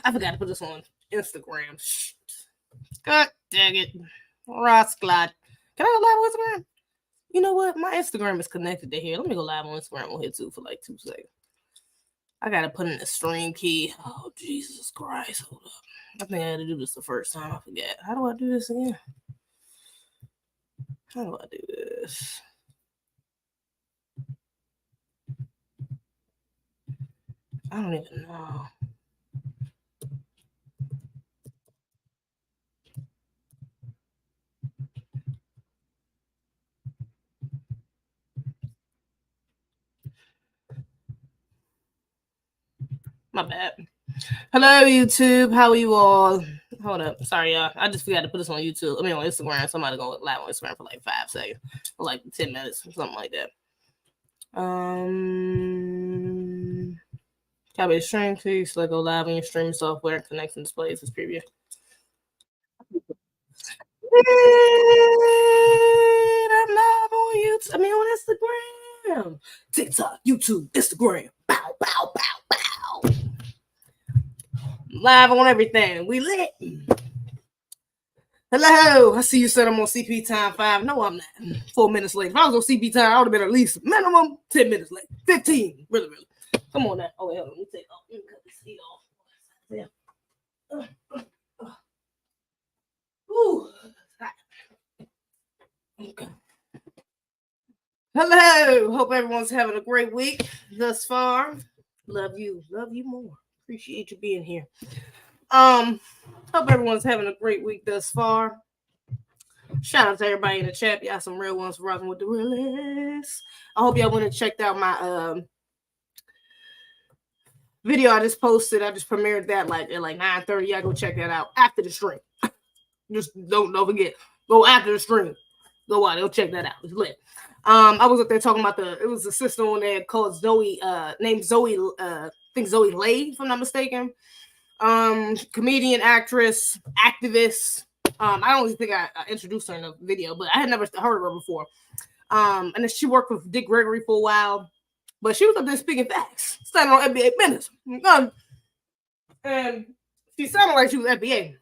I forgot to put this on Instagram. Shit. God dang it. Rosclad. Can I go live on Instagram? You know what? My Instagram is connected to here. Let me go live on Instagram on here too for like 2 seconds. I gotta put in the stream key. Oh, Jesus Christ. Hold up. I think I had to do this the first time. I forget. How do I do this again? How do I do this? I don't even know. My bad. Hello, YouTube. How are you all? Hold up. Sorry, y'all. I just forgot to put this on YouTube. I mean, on Instagram. Somebody go live on Instagram for like 5 seconds. For like 10 minutes or something like that. Copy the stream key. Select go live on your streaming software. Connection displays this preview. I'm live on YouTube. I mean, on Instagram. TikTok, YouTube, Instagram. Bow, bow, bow, bow. Live on everything. We lit. Hello. I see you said I'm on CP time 5. No, I'm not. 4 minutes late. If I was on CP time, I would have been at least minimum 10 minutes late. 15. Really, really. Come on now. Oh, wait, hold on. Let me cut this heat off. Yeah. Ooh. Okay. Hello. Hope everyone's having a great week thus far. Love you. Love you more. Appreciate you being here. Hope everyone's having a great week thus far. Shout out to everybody in the chat. Y'all some real ones rocking with the realists. I hope y'all went and checked out my video I just posted. I just premiered that like at like 9:30. Y'all go check that out after the stream. Just don't forget. Go after the stream. Go out. Go check that out. It's lit. I was up there talking about it was a sister on there called Zoe, named Zoe, I think Zoe Lay, if I'm not mistaken. Comedian, actress, activist. I don't even think I introduced her in the video, but I had never heard of her before. And then she worked with Dick Gregory for a while, but she was up there speaking facts, standing on FBA business. And she sounded like she was FBA.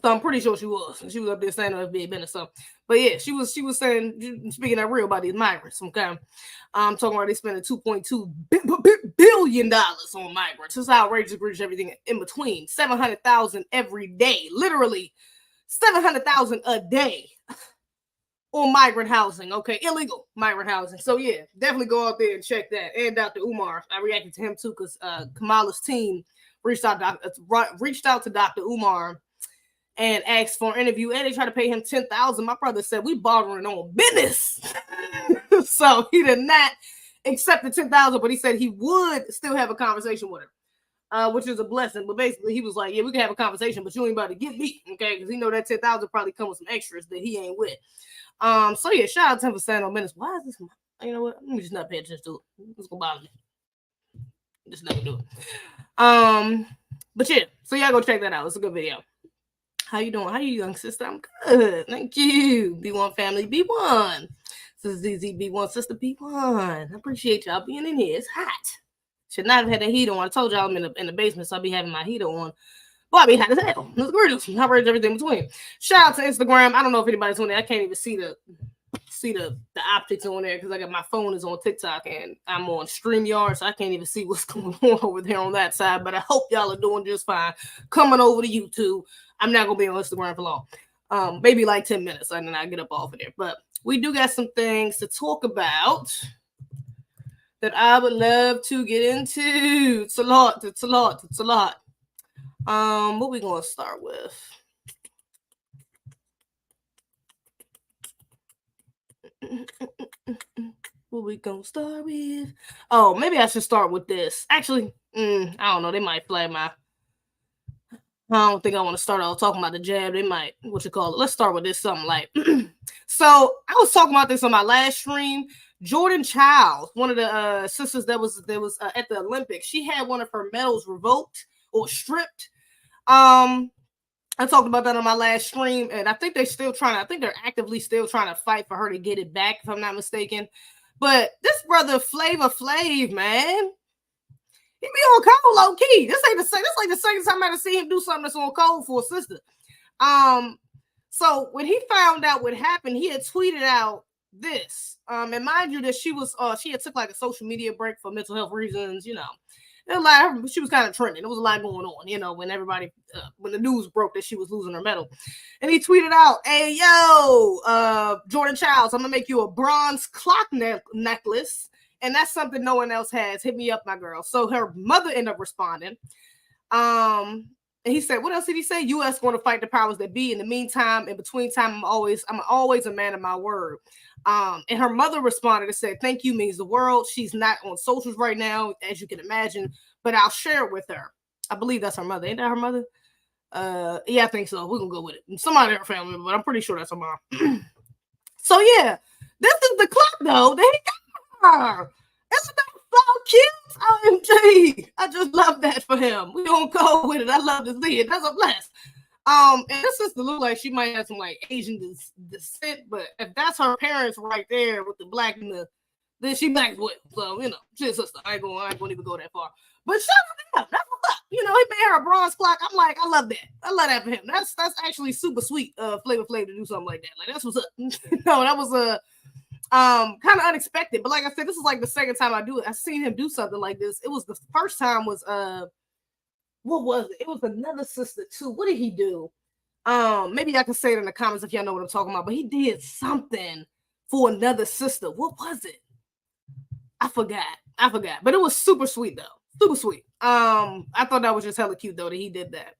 So I'm pretty sure she was. And she was up there saying FBA business. So, but yeah, she was saying, speaking that real about these migrants. Okay. Talking about they spending $2.2 billion on migrants. It's outrageous, egregious, everything in between. 700,000 every day. Literally 700,000 a day on migrant housing. Okay. Illegal migrant housing. So yeah, definitely go out there and check that. And Dr. Umar. I reacted to him too because Kamala's team reached out to Dr. Umar and asked for an interview, and they tried to pay him $10,000. My brother said, we bothering on business. So he did not accept the $10,000, but he said he would still have a conversation with him, which is a blessing. But basically, he was like, yeah, we can have a conversation, but you ain't about to get me, okay? Because he know that $10,000 probably come with some extras that he ain't with. So yeah, shout out to him for standing on business. Why is this? You know what? Let me just not pay attention to it. It's gonna bother me. Just never do it. But yeah, so y'all go check that out. It's a good video. How you doing? How you, young sister? I'm good. Thank you. B1 family, B1. This is zezebih, sister B1. I appreciate y'all being in here. It's hot. Should not have had the heat on. I told y'all I'm in the basement, so I'll be having my heater on. Boy, I be hot as hell. It's gorgeous. I rate everything between. Shout out to Instagram. I don't know if anybody's on there. I can't even see the optics on there because I got my phone is on TikTok and I'm on StreamYard, so I can't even see what's going on over there on that side. But I hope y'all are doing just fine. Coming over to YouTube. I'm not gonna be on Instagram for long. Maybe like 10 minutes, and then I get up off of there. But we do got some things to talk about that I would love to get into. It's a lot. What we gonna start with? What we gonna start with? Oh, maybe I should start with this. Actually, I don't know. They might flag my. I don't think I want to start off talking about the jab. They might, let's start with this something like. So I was talking about this on my last stream. Jordan Child, one of the sisters that was at the Olympics, she had one of her medals revoked or stripped. I talked about that on my last stream, and I think they're actively still trying to fight for her to get it back, if I'm not mistaken. But this brother Flavor Flav, man, He be on cold low key. This like the second time I see him do something that's on cold for a sister. So when he found out what happened, he had tweeted out this. And mind you that she had took like a social media break for mental health reasons, you know. She was kind of trending. There was a lot going on, you know, when when the news broke that she was losing her medal. And he tweeted out, "Hey, yo, Jordan Childs, I'm gonna make you a bronze clock necklace. And that's something no one else has. Hit me up, my girl." So her mother ended up responding. And he said, what else did he say? U.S. going to fight the powers that be. In the meantime, in between time, I'm always a man of my word. And her mother responded and said, "Thank you means the world. She's not on socials right now, as you can imagine, but I'll share it with her." I believe that's her mother. Ain't that her mother? Yeah, I think so. We're gonna go with it. Somebody in her family, but I'm pretty sure that's her mom. So yeah, this is the clock though that he got her. Isn't that so cute? OMG. I just love that for him. We don't go with it. I love to see it. That's a bless. And this sister look like she might have some like Asian descent, but if that's her parents right there with the black and then she black as well. So, you know, she's a sister. I ain't gonna even go that far. But shout out, that's what's up. You know, he made her a bronze clock. I'm like, I love that. I love that for him. That's actually super sweet, Flavor Flav to do something like that. Like, that's what's up. No, that was kind of unexpected. But like I said, this is like the second time I do it. I seen him do something like this. It was the first time was what was it? It was another sister too. What did he do? Maybe I can say it in the comments if y'all know what I'm talking about. But he did something for another sister. What was it? I forgot. But it was super sweet though. Super sweet. I thought that was just hella cute though that he did that.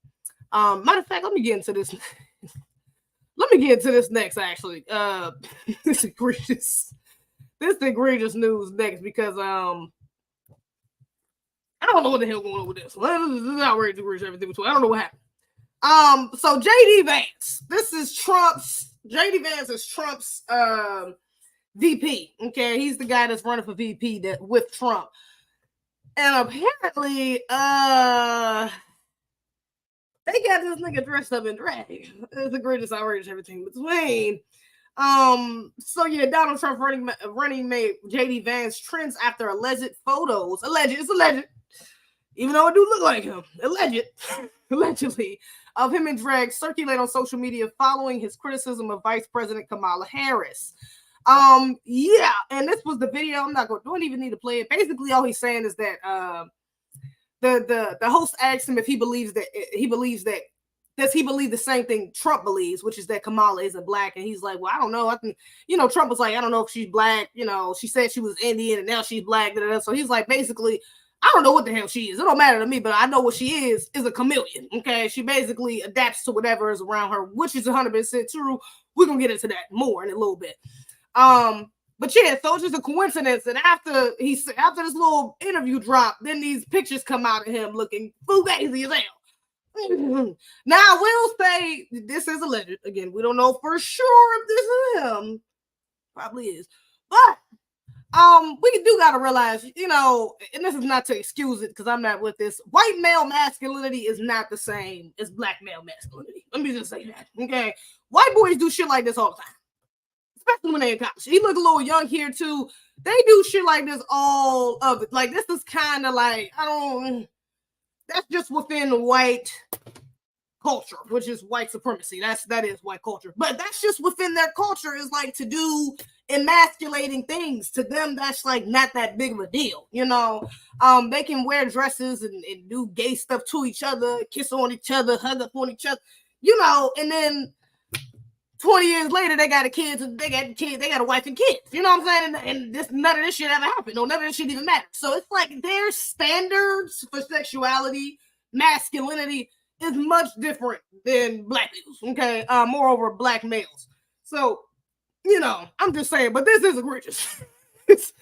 Matter of fact, let me get into this. Let me get into this next. Actually, this egregious news next because I don't know what the hell going on with this. This is outrageous, everything between. I don't know what happened. So JD Vance, JD Vance is Trump's VP. Okay, he's the guy that's running for VP with Trump. And apparently, they got this nigga dressed up in drag. It's the greatest outrageous everything between. So yeah, Donald Trump running mate JD Vance trends after alleged photos. It's alleged. Even though it do look like him, allegedly, of him in drag circulate on social media following his criticism of Vice President Kamala Harris. Yeah, and this was the video. Don't even need to play it. Basically, all he's saying is that the host asked him if he believes that does he believe the same thing Trump believes, which is that Kamala isn't black, and he's like, well, I don't know. I think, Trump was like, I don't know if she's black. She said she was Indian, and now she's black. So he's like, basically, I don't know what the hell she is. It don't matter to me, but I know what she is a chameleon. Okay, she basically adapts to whatever is around her, which is 100% true. We're gonna get into that more in a little bit. But yeah, so it's just a coincidence. And after this little interview drop, then these pictures come out of him looking fugazi as hell. Now I will say this is alleged. Again, we don't know for sure if this is him. Probably is, but we do gotta realize, and this is not to excuse it because I'm not with this. White male masculinity is not the same as black male masculinity. Let me just say that. Okay, white boys do shit like this all the time, especially when they're in college. He look a little young here too. They do shit like this all of it. Like, this is kind of like, that's just within white culture, which is white supremacy. That is white culture. But that's just within their culture, is like to do emasculating things. To them, that's like not that big of a deal. They can wear dresses and do gay stuff to each other, kiss on each other, hug up on each other, and then 20 years later, they got they got a wife and kids. You know what I'm saying? And none of this shit ever happened. No, none of this shit even matters. So it's like their standards for sexuality, masculinity is much different than black people's. Okay, moreover, black males. So, I'm just saying. But this is egregious. it's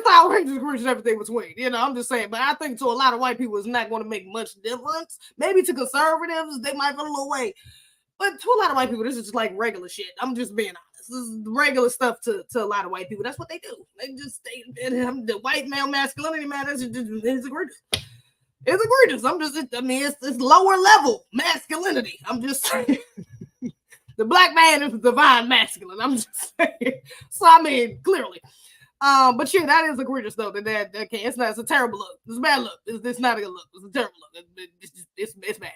outrageous, egregious, everything between. I'm just saying. But I think to a lot of white people, it's not going to make much difference. Maybe to conservatives, they might feel a little way. But to a lot of white people, this is just like regular shit. I'm just being honest. This is regular stuff to a lot of white people. That's what they do. They just the white male masculinity, man. It's egregious. It's egregious. It's lower level masculinity. I'm just saying. The black man is divine masculine. I'm just saying. So clearly. But yeah, that is egregious though. That can't. It's not. It's a terrible look. It's a bad look. It's not a good look. It's a terrible look. It's bad.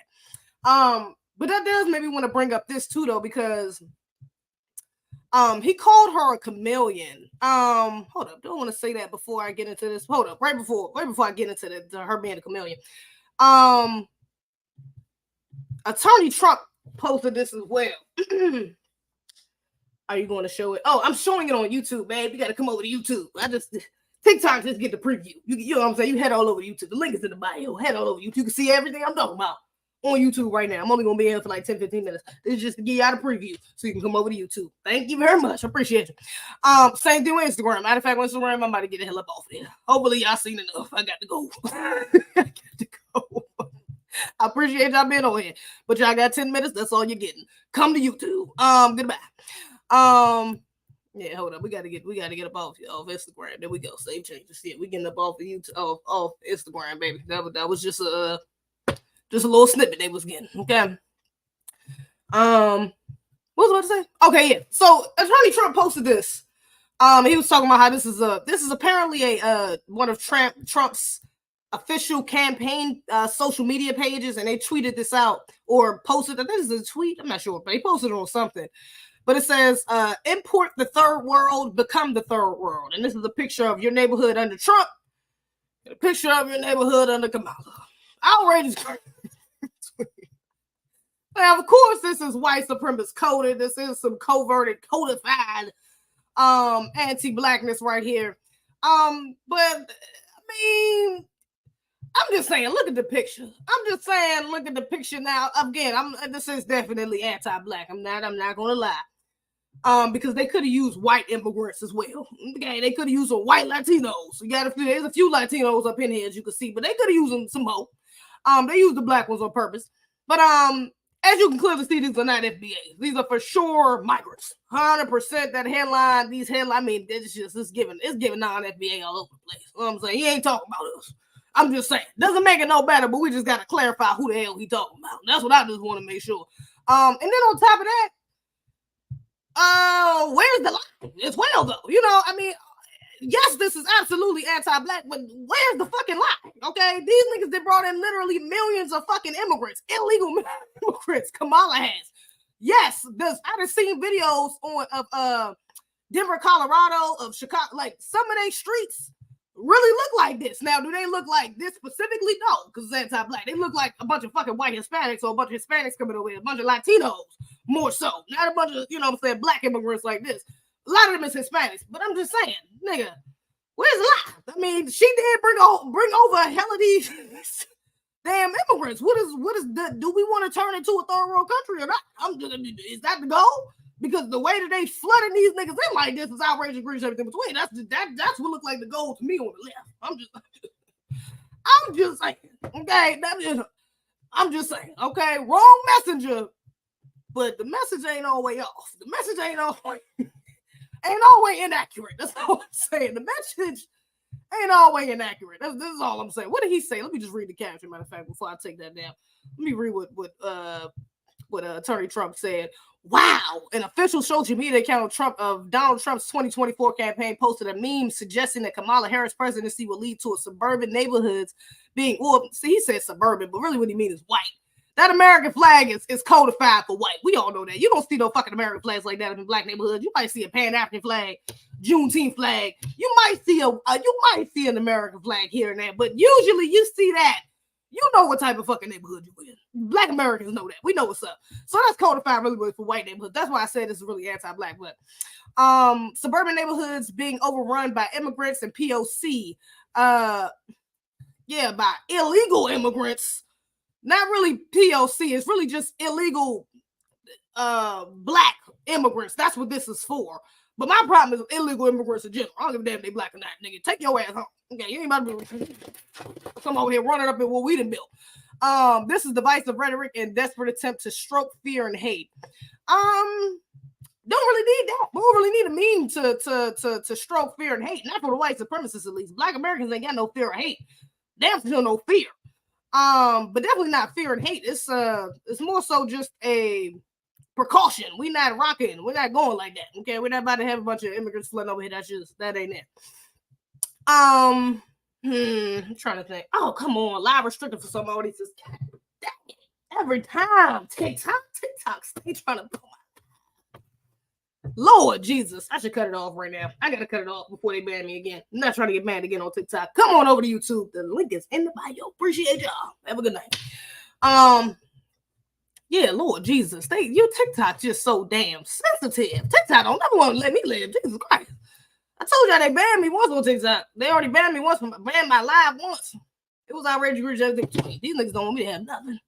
But that does maybe want to bring up this too though, because he called her a chameleon. Hold up. Don't want to say that before I get into this. Hold up. Right before I get into her being a chameleon. Attorney Trump posted this as well. Are you going to show it? Oh, I'm showing it on YouTube, babe. You got to come over to YouTube. TikTok just get the preview. You know what I'm saying? You head all over YouTube. The link is in the bio. Head all over YouTube. You can see everything I'm talking about on YouTube right now. I'm only going to be in for like 10, 15 minutes. This is just to give you out a preview so you can come over to YouTube. Thank you very much. I appreciate you. Same thing with Instagram. Matter of fact, on Instagram, I'm about to get the hell up off there. Hopefully, y'all seen enough. I got to go. I got to go. I appreciate y'all being on here, but y'all got 10 minutes. That's all you're getting. Come to YouTube. Goodbye. Yeah, hold up. We gotta get up off Instagram. There we go. Save changes. Yeah, we getting up off of YouTube, off Instagram, baby. That was just a little snippet they was getting. Okay. What was I about to say? Okay, yeah. So Attorney Trump posted this. He was talking about how this is apparently one of Trump's official campaign social media pages, and they tweeted this out or posted. I think this is a tweet. I'm not sure, but they posted it on something. But it says, import the third world, become the third world. And this is a picture of your neighborhood under Trump, and a picture of your neighborhood under Kamala. Outrageous. Now, of course, this is white supremacist coded. This is some coverted, codified anti-blackness right here. But I mean, I'm just saying, look at the picture. I'm just saying, look at the picture now. Again, this is definitely anti-black. I'm not gonna lie. Because they could have used white immigrants as well. Okay, they could have used some white Latinos. There's a few Latinos up in here, as you can see, but they could have used them some more. They used the black ones on purpose. But as you can clearly see, these are not FBAs. These are for sure migrants. 100%. That headline, I mean, it's giving non-FBA all over the place. You know what I'm saying? He ain't talking about us. I'm just saying, doesn't make it no better, but we just got to clarify who the hell he talking about. That's what I just want to make sure. And then on top of that, where's the line as well, though? You know, I mean, yes, this is absolutely anti-black, but where's the fucking line? Okay, these niggas, they brought in literally millions of fucking immigrants, illegal immigrants. Kamala has. Yes, I have seen videos of Denver, Colorado, of Chicago, like some of their streets really look like this. Now, do they look like this specifically? No, because it's anti-black. They look like a bunch of fucking white Hispanics, or a bunch of Hispanics coming over here, a bunch of Latinos, more so. Not a bunch of, you know what I'm saying, black immigrants like this. A lot of them is Hispanics, but I'm just saying, nigga, where's the lie? I mean, she did bring over a hell of these damn immigrants. What is do we want to turn into a third world country or not? Is that the goal? Because the way that they flooding these niggas in like this is outrageous, egregious, everything between. That's what looked like the goal to me on the left. I'm just saying. Okay, I'm just saying. Okay, wrong messenger, but the message ain't always off. The message ain't always inaccurate. That's all I'm saying. The message ain't always inaccurate. This is all I'm saying. What did he say? Let me just read the caption, matter of fact, before I take that down. Let me read what Attorney Trump said. Wow. An official social media account of Donald Trump's 2024 campaign posted a meme suggesting that Kamala Harris' presidency will lead to a suburban neighborhoods being, well, see, he said suburban, but really what he means is white. That American flag is codified for white. We all know that. You don't see no fucking American flags like that in black neighborhoods. You might see a Pan-African flag, Juneteenth flag. You might see an American flag here and there, but usually you see that. You know what type of fucking neighborhood you in. Black Americans know that. We know what's up. So that's codified really for white neighborhoods. That's why I said this is really anti-black. But suburban neighborhoods being overrun by immigrants and POC. By illegal immigrants. Not really POC. It's really just illegal black immigrants. That's what this is for. But my problem is illegal immigrants in general. I don't give a damn if they black or not, nigga. Take your ass home. Okay, you ain't about to come over here running up in what we done built. This is divisive rhetoric and desperate attempt to stroke fear and hate. Don't really need that. We don't really need a meme to stroke fear and hate. Not for the white supremacists, at least. Black Americans ain't got no fear or hate. Damn sure no fear. But definitely not fear and hate. It's more so just a precaution. We not rocking. We're not going like that. Okay, we're not about to have a bunch of immigrants flooding over here. That ain't it. I'm trying to think. Oh, come on, live restricted for some audiences. Every time TikTok, stay trying to pull my Lord Jesus. I should cut it off right now. I gotta cut it off before they ban me again. I'm not trying to get banned again on TikTok. Come on over to YouTube. The link is in the bio. Appreciate y'all. Have a good night. Yeah, Lord Jesus. You TikTok just so damn sensitive. TikTok don't never want to let me live. Jesus Christ. I told y'all they banned me once on TikTok. They already banned me once, banned my live once. It was outrageous. These niggas don't want me to have nothing.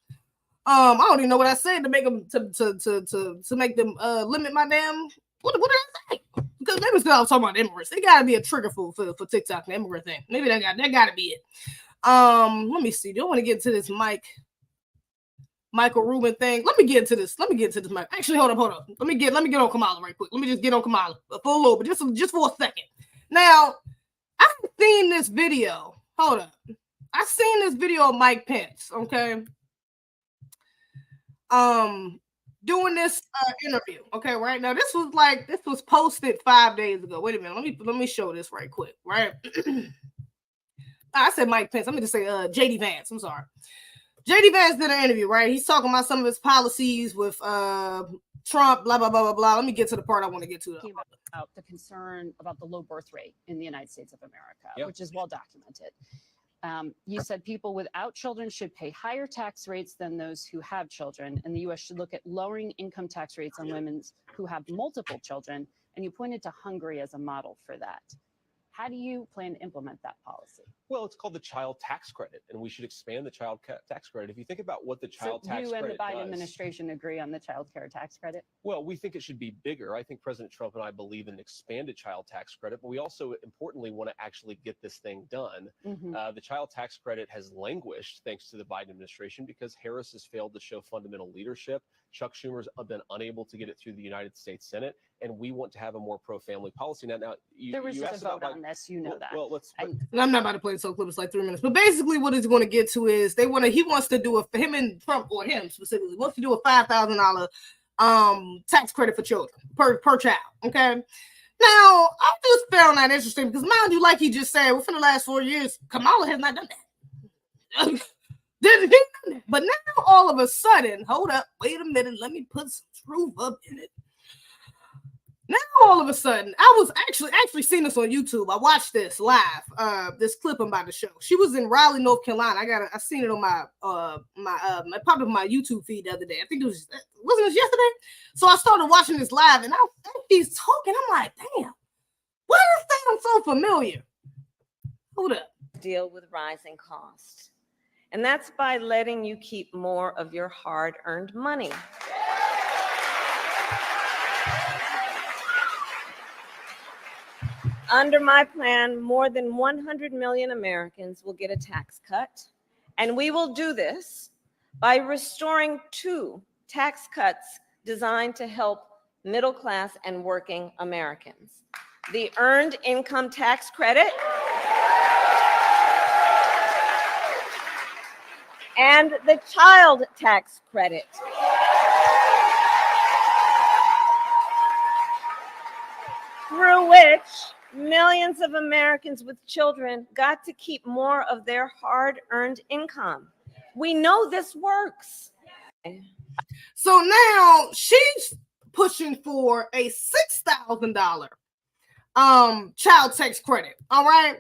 I don't even know what I said to make them to make them limit my damn. What did I say? Because maybe it's because I was talking about immigrants. It gotta be a trigger for TikTok, the immigrant thing. Maybe that gotta be it. Let me see. Do you want to get to this Michael Rubin thing? Let me get into this. Mike. Actually, hold up. Let me get on Kamala right quick. Let me just get on Kamala for a little bit, just for a second. Now, I've seen this video. Hold up. I've seen this video of Mike Pence, okay? Doing this interview. Okay, right now. This was posted 5 days ago. Wait a minute. Let me show this right quick, right? I said Mike Pence. Let me just say JD Vance. I'm sorry. JD Vance did an interview, right? He's talking about some of his policies with Trump, blah, blah, blah, blah, blah. Let me get to the part I want to get to. About the concern about the low birth rate in the United States of America, which is well documented. You said people without children should pay higher tax rates than those who have children, and the U.S. should look at lowering income tax rates on women who have multiple children, and you pointed to Hungary as a model for that. How do you plan to implement that policy? Well, it's called the child tax credit, and we should expand the child tax credit. If you think about what the child tax credit you and the Biden does, administration agree on the child care tax credit? Well, we think it should be bigger. I think President Trump and I believe in expanded child tax credit, but we also importantly want to actually get this thing done. The child tax credit has languished thanks to the Biden administration because Harris has failed to show fundamental leadership. Chuck Schumer's been unable to get it through the United States Senate, and we want to have a more pro-family policy. Now there was just a vote on this, that. Well, I'm not about to play the clip. It's like 3 minutes. But basically, what he's going to get to is he wants to do him and Trump, or him specifically, wants to do a $5,000 tax credit for children per child. Okay. Now, I just found that interesting because, mind you, like he just said, within the last 4 years, Kamala has not done that. But now all of a sudden, hold up, wait a minute, let me put some truth up in it. Now all of a sudden, I was actually seeing this on YouTube. I watched this live, this clip I'm about to show. She was in Raleigh, North Carolina. I seen it on my popped up my YouTube feed the other day. I think wasn't this yesterday? So I started watching this live, and she's talking. I'm like, damn, why does that sound so familiar? Hold up. Deal with rising costs. And that's by letting you keep more of your hard-earned money. Under my plan, more than 100 million Americans will get a tax cut. And we will do this by restoring 2 tax cuts designed to help middle-class and working Americans. The Earned Income Tax Credit and the Child Tax Credit. Through which millions of Americans with children got to keep more of their hard-earned income. We know this works. So now she's pushing for a $6,000 child tax credit. All right.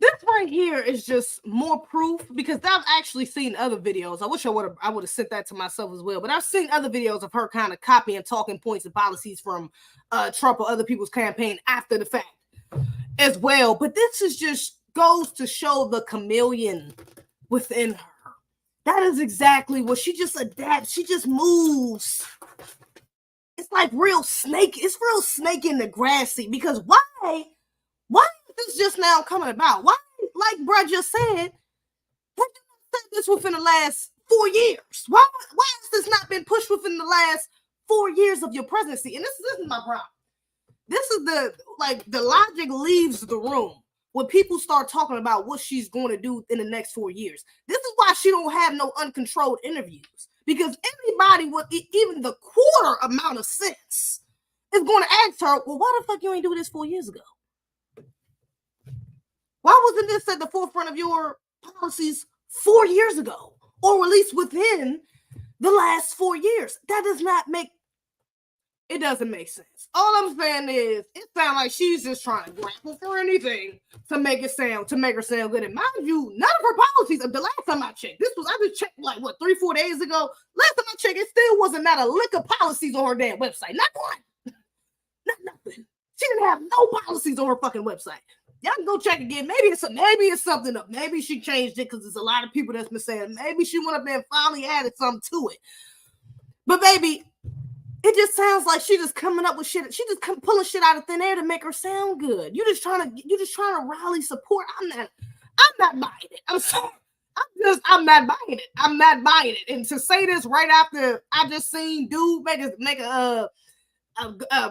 This right here is just more proof because I've actually seen other videos. I wish I would have sent that to myself as well. But I've seen other videos of her kind of copying talking points and policies from Trump or other people's campaign after the fact as well. But this is just goes to show the chameleon within her. That is exactly what she just adapts. She just moves. It's like real snake. It's real snake in the grassy because why is this just now coming about? Why, like Brad just said, why did you say this within the last 4 years? Why has this not been pushed within the last 4 years of your presidency? And this is my problem. This is the logic leaves the room when people start talking about what she's going to do in the next 4 years. This is why she don't have no uncontrolled interviews, because anybody with even the quarter amount of sense is going to ask her, well, why the fuck you ain't do this 4 years ago? Why wasn't this at the forefront of your policies 4 years ago, or at least within the last 4 years? That does not make, it doesn't make sense. All I'm saying is, it sounds like she's just trying to grapple for anything to make her sound good. And mind you, none of her policies, the last time I checked, I just checked like, 3-4 days ago. Last time I checked, it still wasn't not a lick of policies on her damn website. Not one. Not nothing. She didn't have no policies on her fucking website. Y'all can go check again. Maybe it's something up. Maybe she changed it because there's a lot of people that's been saying maybe she went up there and finally added something to it. But baby, it just sounds like she just coming up with shit. She just pulling shit out of thin air to make her sound good. You're just trying to rally support. I'm not buying it. I'm sorry. I'm not buying it. I'm not buying it. And to say this right after I just seen dude make a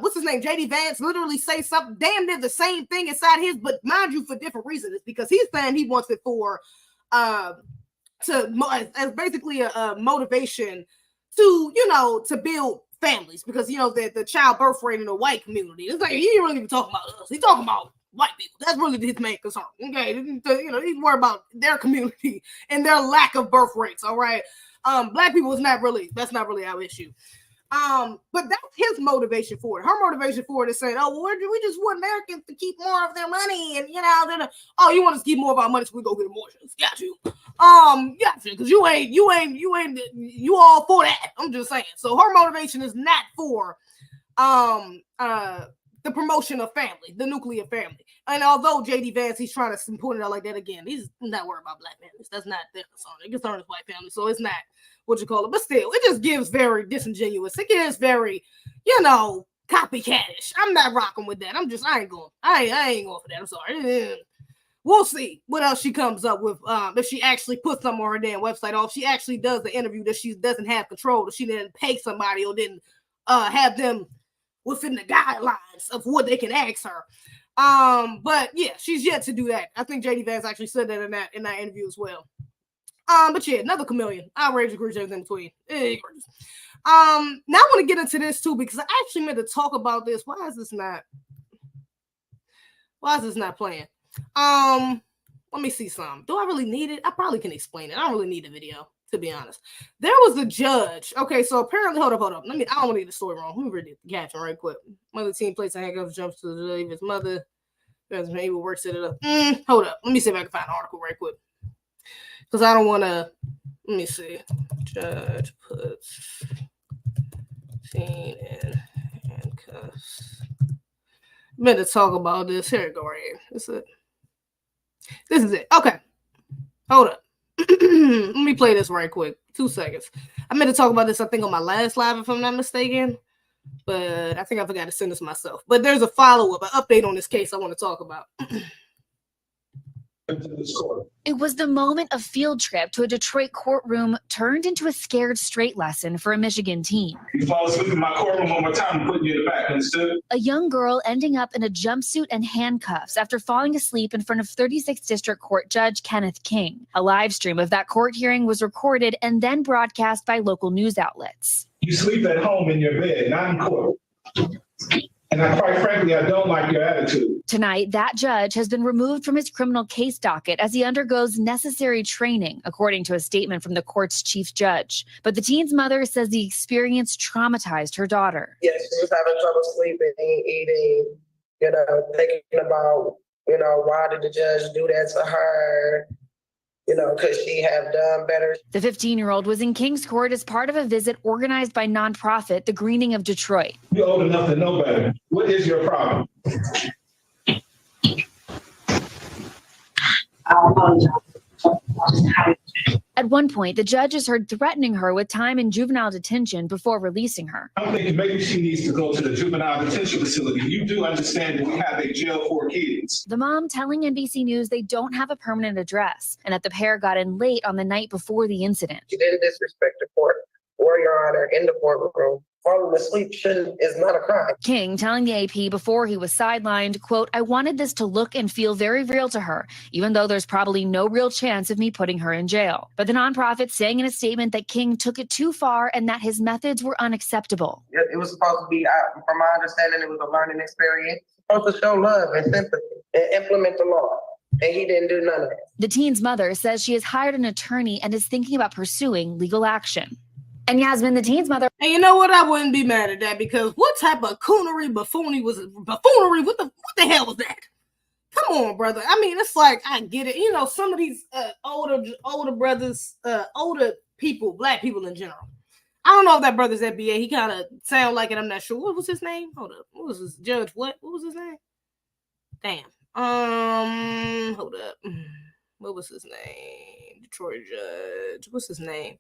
what's his name? JD Vance literally say something damn near the same thing inside his, but mind you, for different reasons. It's because he's saying he wants it for as basically a motivation to build families, because the child birth rate in the white community. It's like he ain't really even talking about us. He's talking about white people. That's really his main concern. Okay, he's worried about their community and their lack of birth rates. All right, black people that's not really our issue. But that's his motivation for it. Her motivation for it is saying, oh, well, we just want Americans to keep more of their money, and you want us to keep more of our money so we go get abortions. Got you. Got you, because you all for that. I'm just saying. So her motivation is not for the promotion of family, the nuclear family. And although JD Vance, he's trying to point it out like that again, he's not worried about black families. That's not their concern. Their concern is white families. So it's not what you call it. But still, it just gives very disingenuous. It gives very, copycatish. I'm not rocking with that. I ain't going for that. I'm sorry. We'll see what else she comes up with. If she actually puts something on her damn website, or if she actually does the interview that she doesn't have control, or she didn't pay somebody, or didn't have them within the guidelines of what they can ask her. But yeah, she's yet to do that. I think JD Vance actually said that in that interview as well. But yeah, another chameleon. Outrage, egregious, everything in between. Now I want to get into this too, because I actually meant to talk about this. Why is this not playing? Let me see some. Do I really need it? I probably can explain it. I don't really need a video, to be honest. There was a judge. Okay, so apparently, hold up. I don't want to get the story wrong. Let me read the caption right quick. Mother teen places a handcuffs, jumps to the his mother. Maybe works it up. Hold up. Let me see if I can find an article right quick. Because I don't want to. Let me see. Judge puts teen in handcuffs. I'm going to talk about this. Here we go right here. This is it. Okay. Hold up. Let me play this right quick. 2 seconds. I meant to talk about this, I think, on my last live, if I'm not mistaken. But I think I forgot to send this myself. But there's a follow-up, an update on this case I want to talk about. It was the moment a field trip to a Detroit courtroom turned into a scared straight lesson for a Michigan teen. You fall asleep in my courtroom one more time, I'm putting you in the back, understood? A young girl ending up in a jumpsuit and handcuffs after falling asleep in front of 36th District Court Judge Kenneth King. A live stream of that court hearing was recorded and then broadcast by local news outlets. You sleep at home in your bed, not in court. And quite frankly, I don't like your attitude. Tonight, that judge has been removed from his criminal case docket as he undergoes necessary training, according to a statement from the court's chief judge. But the teen's mother says the experience traumatized her daughter. Yes, she was having trouble sleeping, eating, thinking about, why did the judge do that to her? Could she have done better? The 15-year-old was in King's Court as part of a visit organized by nonprofit The Greening of Detroit. You're old enough to know better. What is your problem? I apologize. At one point, the judge is heard threatening her with time in juvenile detention before releasing her. I'm thinking maybe she needs to go to the juvenile detention facility. You do understand that we have a jail for kids. The mom telling NBC News they don't have a permanent address and that the pair got in late on the night before the incident. She didn't disrespect the court. or Your Honor in the courtroom. Falling asleep is not a crime. King telling the AP before he was sidelined, quote, "I wanted this to look and feel very real to her, even though there's probably no real chance of me putting her in jail." But the nonprofit saying in a statement that King took it too far and that his methods were unacceptable. It was supposed to be, from my understanding, it was a learning experience. Supposed to show love and sympathy and implement the law. And he didn't do none of that. The teen's mother says she has hired an attorney and is thinking about pursuing legal action. And Yasmin, the teen's mother. And you know what? I wouldn't be mad at that, because what type of buffoonery was it? Buffoonery? What the hell was that? Come on, brother. I mean, it's like, I get it. You know, some of these older brothers, older people, black people in general. I don't know if that brother's FBA. He kind of sound like it. I'm not sure. What was his name? Hold up. What was his judge? What was his name? Damn. Hold up. What was his name? Detroit judge. What's his name?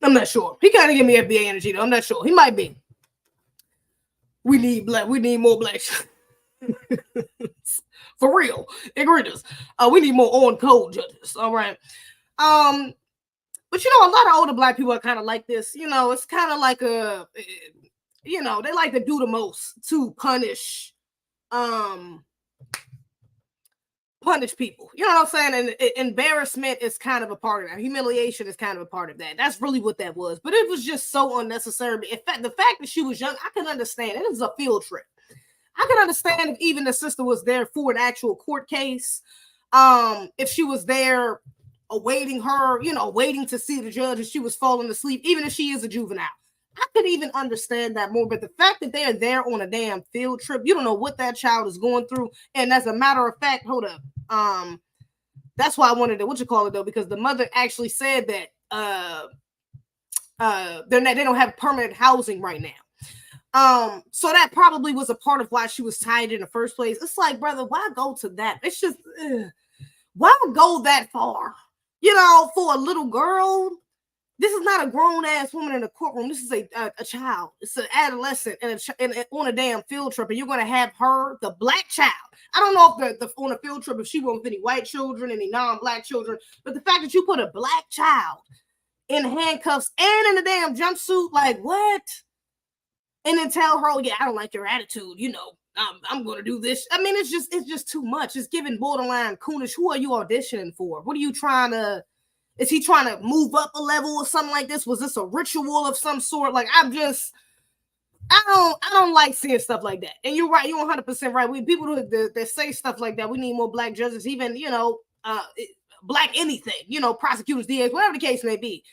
I'm not sure. He kind of give me FBA energy though. I'm not sure. He might be. We need more blacks. For real. Egregious. We need more on code judges. All right. But you know, a lot of older black people are kind of like this. You know, it's kind of like they like to do the most to punish people. You know what I'm saying? And embarrassment is kind of a part of that. Humiliation is kind of a part of that. That's really what that was. But it was just so unnecessary. In fact, the fact that she was young, I can understand. It was a field trip. I can understand if even the sister was there for an actual court case. If she was there awaiting her, waiting to see the judge, and she was falling asleep, even if she is a juvenile. I could even understand that more, but the fact that they're there on a damn field trip, you don't know what that child is going through. And as a matter of fact, hold up. That's why I wanted to, though, because the mother actually said that they don't have permanent housing right now. So that probably was a part of why she was tired in the first place. It's like, brother, why go to that? It's just, why go that far? For a little girl. This is not a grown-ass woman in a courtroom. This is a child. It's an adolescent and on a damn field trip, and you're going to have her, the black child. I don't know if on a field trip, if she went with any white children, any non-black children, but the fact that you put a black child in handcuffs and in a damn jumpsuit, like, what? And then tell her, oh, yeah, I don't like your attitude. I'm going to do this. I mean, it's just too much. It's giving borderline coonish. Who are you auditioning for? What are you trying to... Is he trying to move up a level or something like this? Was this a ritual of some sort? Like, I don't like seeing stuff like that. And you're right. You're 100% right. We people that say stuff like that. We need more black judges, even, black anything, prosecutors, DAs, whatever the case may be.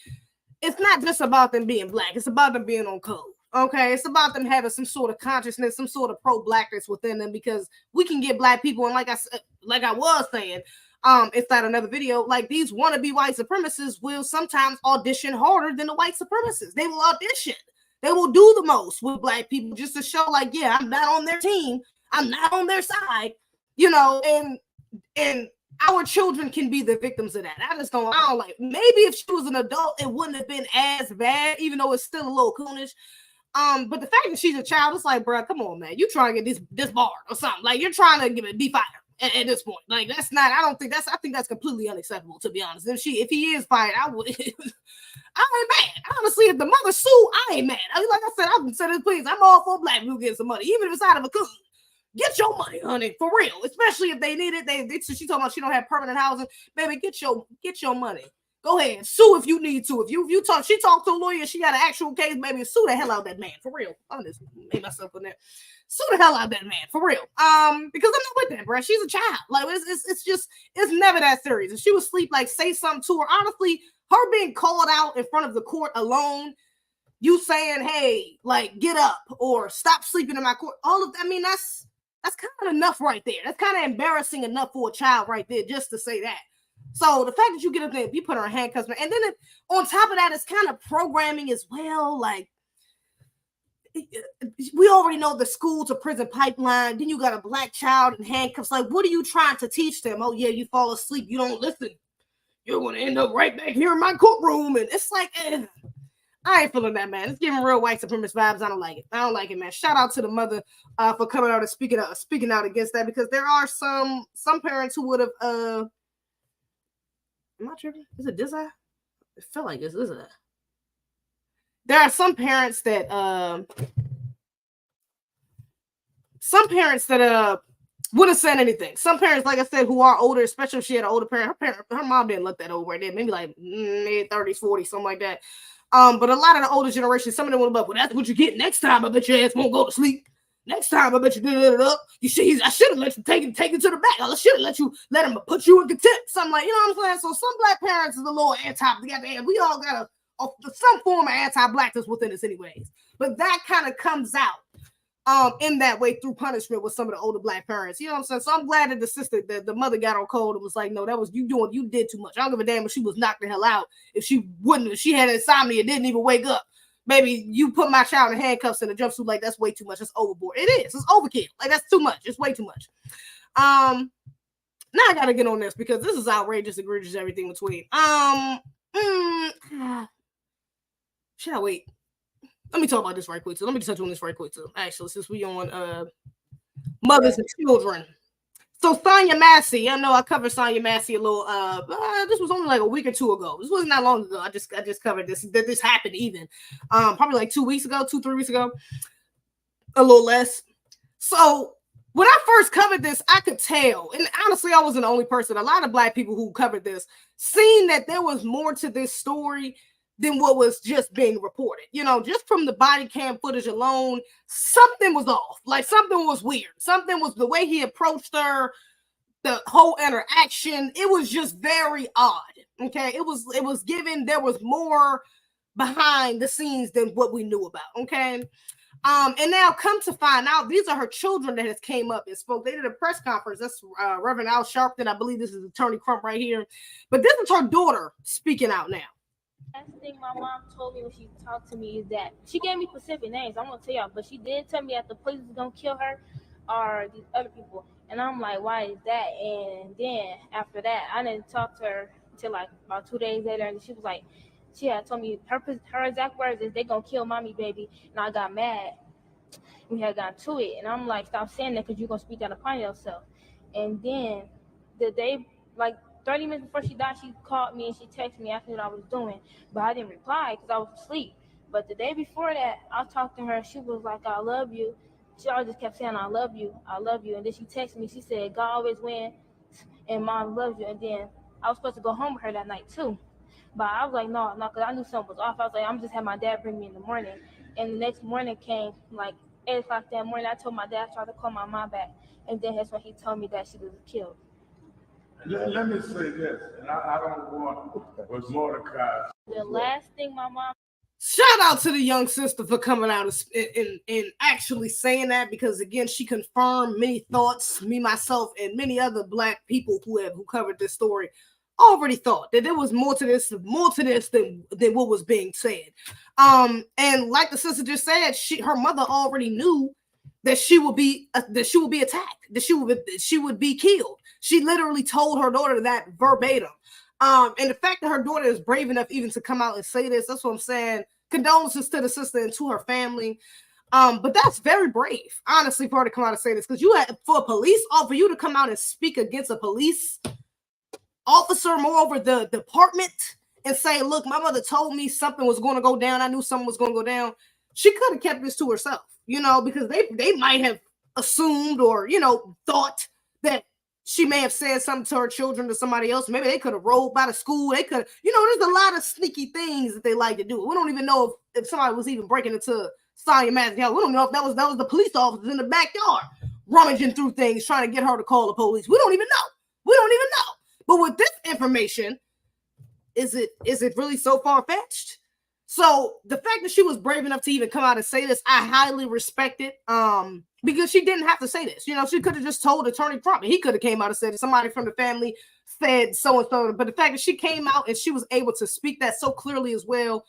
It's not just about them being black. It's about them being on code. Okay. It's about them having some sort of consciousness, some sort of pro-blackness within them, because we can get black people. And like I was saying, inside another video, like, these wannabe white supremacists will sometimes audition harder than the white supremacists. They will audition. They will do the most with black people just to show, like, yeah, I'm not on their team. I'm not on their side, and our children can be the victims of that. I don't like, maybe if she was an adult, it wouldn't have been as bad, even though it's still a little coonish. But the fact that she's a child, it's like, bro, come on, man. You trying to get this barred or something. Like, you're trying to give it be fired. At this point, like, that's not, I think that's completely unacceptable, to be honest. If he is fired, I ain't mad. Honestly, if the mother sue, I ain't mad. I mean, like I said, I've said this, please, I'm all for black people getting some money, even if it's out of a coup. Get your money, honey, for real. Especially if they need it. She talking about she don't have permanent housing. Baby, get your money. Go ahead, sue if you need to. If you talk, she talked to a lawyer, she got an actual case, baby, sue the hell out of that man, for real. I just made myself in there. Sue the hell out of that man, for real. Because I'm not with that, bro. She's a child. Like, it's never that serious. If she was asleep, like, say something to her. Honestly, her being called out in front of the court alone, you saying, hey, like, get up or stop sleeping in my court. All of that, I mean, that's kind of enough right there. That's kind of embarrassing enough for a child right there, just to say that. So the fact that you get up there, if you put her in handcuffs, and then on top of that, it's kind of programming as well. Like, we already know the school to prison pipeline. Then you got a black child in handcuffs. Like, what are you trying to teach them? Oh, yeah, you fall asleep. You don't listen. You're going to end up right back here in my courtroom. And it's like, I ain't feeling that, man. It's giving real white supremacist vibes. I don't like it, man. Shout out to the mother for coming out and speaking out against that, because there are some parents who would have, am I tripping? Is it this eye? It felt like this. Is it? there are some parents that wouldn't say anything. Some parents, like I said, who are older, especially if she had an older parent, her mom didn't look that old right there, maybe like mid-30s, 40s, something like that. But a lot of the older generation, some of them would be like, well, that's what you get next time. I bet your ass won't go to sleep. Next time, I bet you did it up. You see, I should have let you take it to the back. I should have let him put you in contempt. Something like, you know what I'm saying? So some black parents is a little we all got some form of anti-blackness within us anyways. But that kind of comes out in that way through punishment with some of the older black parents. You know what I'm saying? So I'm glad that the mother got on cold and was like, no, that was you did too much. I don't give a damn if she was knocked the hell out. If she had insomnia, didn't even wake up. Baby, you put my child in handcuffs and a jumpsuit, like that's way too much. It's overboard. It is. It's overkill. Like that's too much. It's way too much. Now I gotta get on this because this is outrageous, egregious, everything between. Should I wait? Let me talk about this right quick. So let me touch on this right quick too. Actually, since we on mothers and children. So Sonya Massey, I know I covered Sonya Massey a little. This was only like a week or two ago. This wasn't that long ago. I just covered this. That this happened even, probably like 3 weeks ago, a little less. So when I first covered this, I could tell, and honestly, I wasn't the only person. A lot of black people who covered this seen that there was more to this story than what was just being reported. You know, just from the body cam footage alone, something was off. Like something was weird. Something was the way he approached her, the whole interaction. It was just very odd. Okay. It was given there was more behind the scenes than what we knew about. Okay. And now come to find out, these are her children that has came up and spoke. They did a press conference. That's Reverend Al Sharpton. I believe this is Attorney Crump right here. But this is her daughter speaking out now. Last thing my mom told me when she talked to me is that she gave me specific names. I'm gonna tell y'all, but she did tell me that the police was gonna kill her or these other people. And I'm like, why is that? And then after that, I didn't talk to her until like about 2 days later, and she was like, she had told me her exact words is they gonna kill mommy, baby. And I got mad. We had gotten to it, and I'm like, stop saying that because you're gonna speak that upon yourself. And then the day, like 30 minutes before she died, she called me and she texted me asking what I was doing, but I didn't reply because I was asleep. But the day before that, I talked to her. She was like, I love you. She always just kept saying, I love you. And then she texted me. She said, God always wins and mom loves you. And then I was supposed to go home with her that night too. But I was like, no, because I knew something was off. I was like, I'm just having my dad bring me in the morning. And the next morning came like 8 o'clock that morning. I told my dad I tried to call my mom back. And then that's when he told me that she was killed. Let me say this, and I don't want with Mordecai. The last thing my mom. Shout out to the young sister for coming out and actually saying that, because again, she confirmed many thoughts me, myself, and many other black people who covered this story already thought that there was more to this than what was being said. And like the sister just said, her mother already knew that she would be attacked, that she would be killed. She literally told her daughter that verbatim. And the fact that her daughter is brave enough even to come out and say this, that's what I'm saying. Condolences to the sister and to her family. But that's very brave, honestly, for her to come out and say this, because for you to come out and speak against a police officer, moreover the department, and say, look, my mother told me something was going to go down. I knew something was going to go down. She could have kept this to herself, because they might have assumed or, thought that she may have said something to her children to somebody else. Maybe they could have rolled by the school. They could, there's a lot of sneaky things that they like to do. We don't even know if somebody was even breaking into Sonya Massey's house. We don't know if that was the police officers in the backyard rummaging through things, trying to get her to call the police. We don't even know. But with this information, is it really so far-fetched? So the fact that she was brave enough to even come out and say this, I highly respect it. Because she didn't have to say this. She could have just told Attorney Crump. He could have came out and said it. Somebody from the family said so and so. But the fact that she came out and she was able to speak that so clearly as well,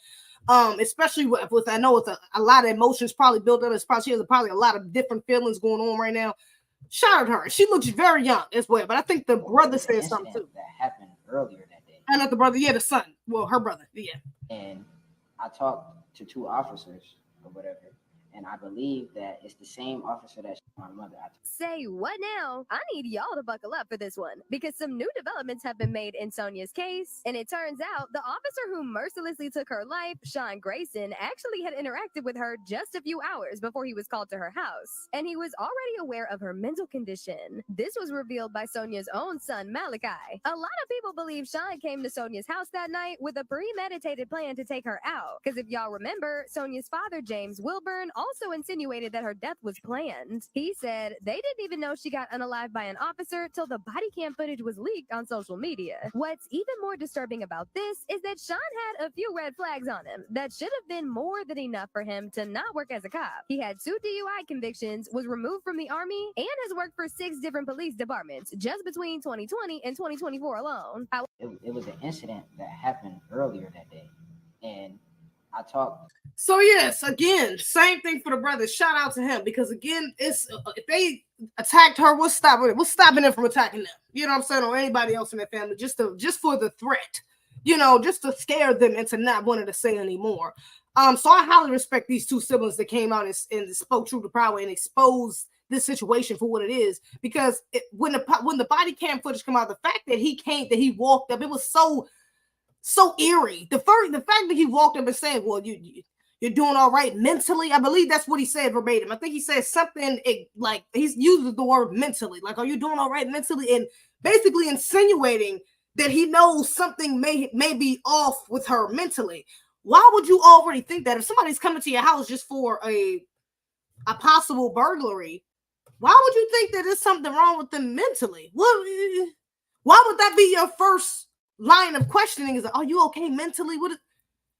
especially with I know with a lot of emotions probably built up. She has probably a lot of different feelings going on right now. Shout out to her. She looks very young as well. But I think the brother said something too. That happened earlier that day. And not the brother, the son. Well, her brother, yeah. And I talked to 2 officers or whatever, And I believe that it's the same officer that shot my mother. Say what now? I need y'all to buckle up for this one because some new developments have been made in Sonya's case. And it turns out the officer who mercilessly took her life, Sean Grayson, actually had interacted with her just a few hours before he was called to her house. And he was already aware of her mental condition. This was revealed by Sonya's own son, Malachi. A lot of people believe Sean came to Sonya's house that night with a premeditated plan to take her out. Because if y'all remember, Sonya's father, James Wilburn, also insinuated that her death was planned. He said they didn't even know she got unalived by an officer till the body cam footage was leaked on social media. What's even more disturbing about this is that Sean had a few red flags on him that should have been more than enough for him to not work as a cop. He had 2 DUI convictions, was removed from the Army, and has worked for 6 different police departments just between 2020 and 2024 alone. It was an incident that happened earlier that day. And I talked. So yes, again, same thing for the brother. Shout out to him because again, it's if they attacked her, what's stopping it? What's stopping them from attacking them? You know what I'm saying? Or anybody else in their family, just for the threat, you know, just to scare them into not wanting to say anymore. So I highly respect these 2 siblings that came out and spoke true to power and exposed this situation for what it is. Because when the body cam footage came out, the fact that he walked up, it was so eerie. The fact that he walked up and said, "Well, you're doing all right mentally." I believe that's what he said verbatim. I think he said something like he's uses the word mentally, like, "Are you doing all right mentally?" And basically insinuating that he knows something may be off with her mentally. Why would you already think that if somebody's coming to your house just for a possible burglary? Why would you think that there's something wrong with them mentally? Why would that be your first line of questioning? Is, are you okay mentally?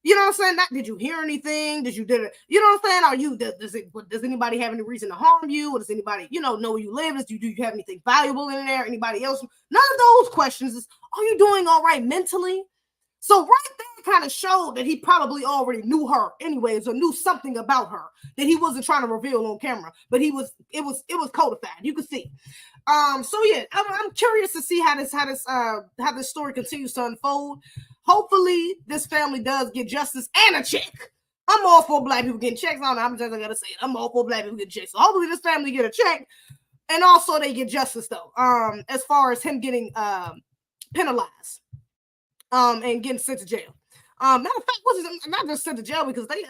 You know what I'm saying? Did you hear anything? You know what I'm saying? Does anybody have any reason to harm you? Or does anybody, know where you live? Do you have anything valuable in there? Anybody else? None of those questions is, are you doing all right mentally? So right there kind of showed that he probably already knew her anyways, or knew something about her that he wasn't trying to reveal on camera, but it was codified. You could see. So yeah, I'm curious to see how this story continues to unfold. Hopefully, this family does get justice and a check. I'm all for black people getting checks. I don't know. I'm just gotta say it. I'm all for black people getting checks. So hopefully, this family get a check, and also they get justice though. As far as him getting penalized, and getting sent to jail. Matter of fact, not just sent to jail because they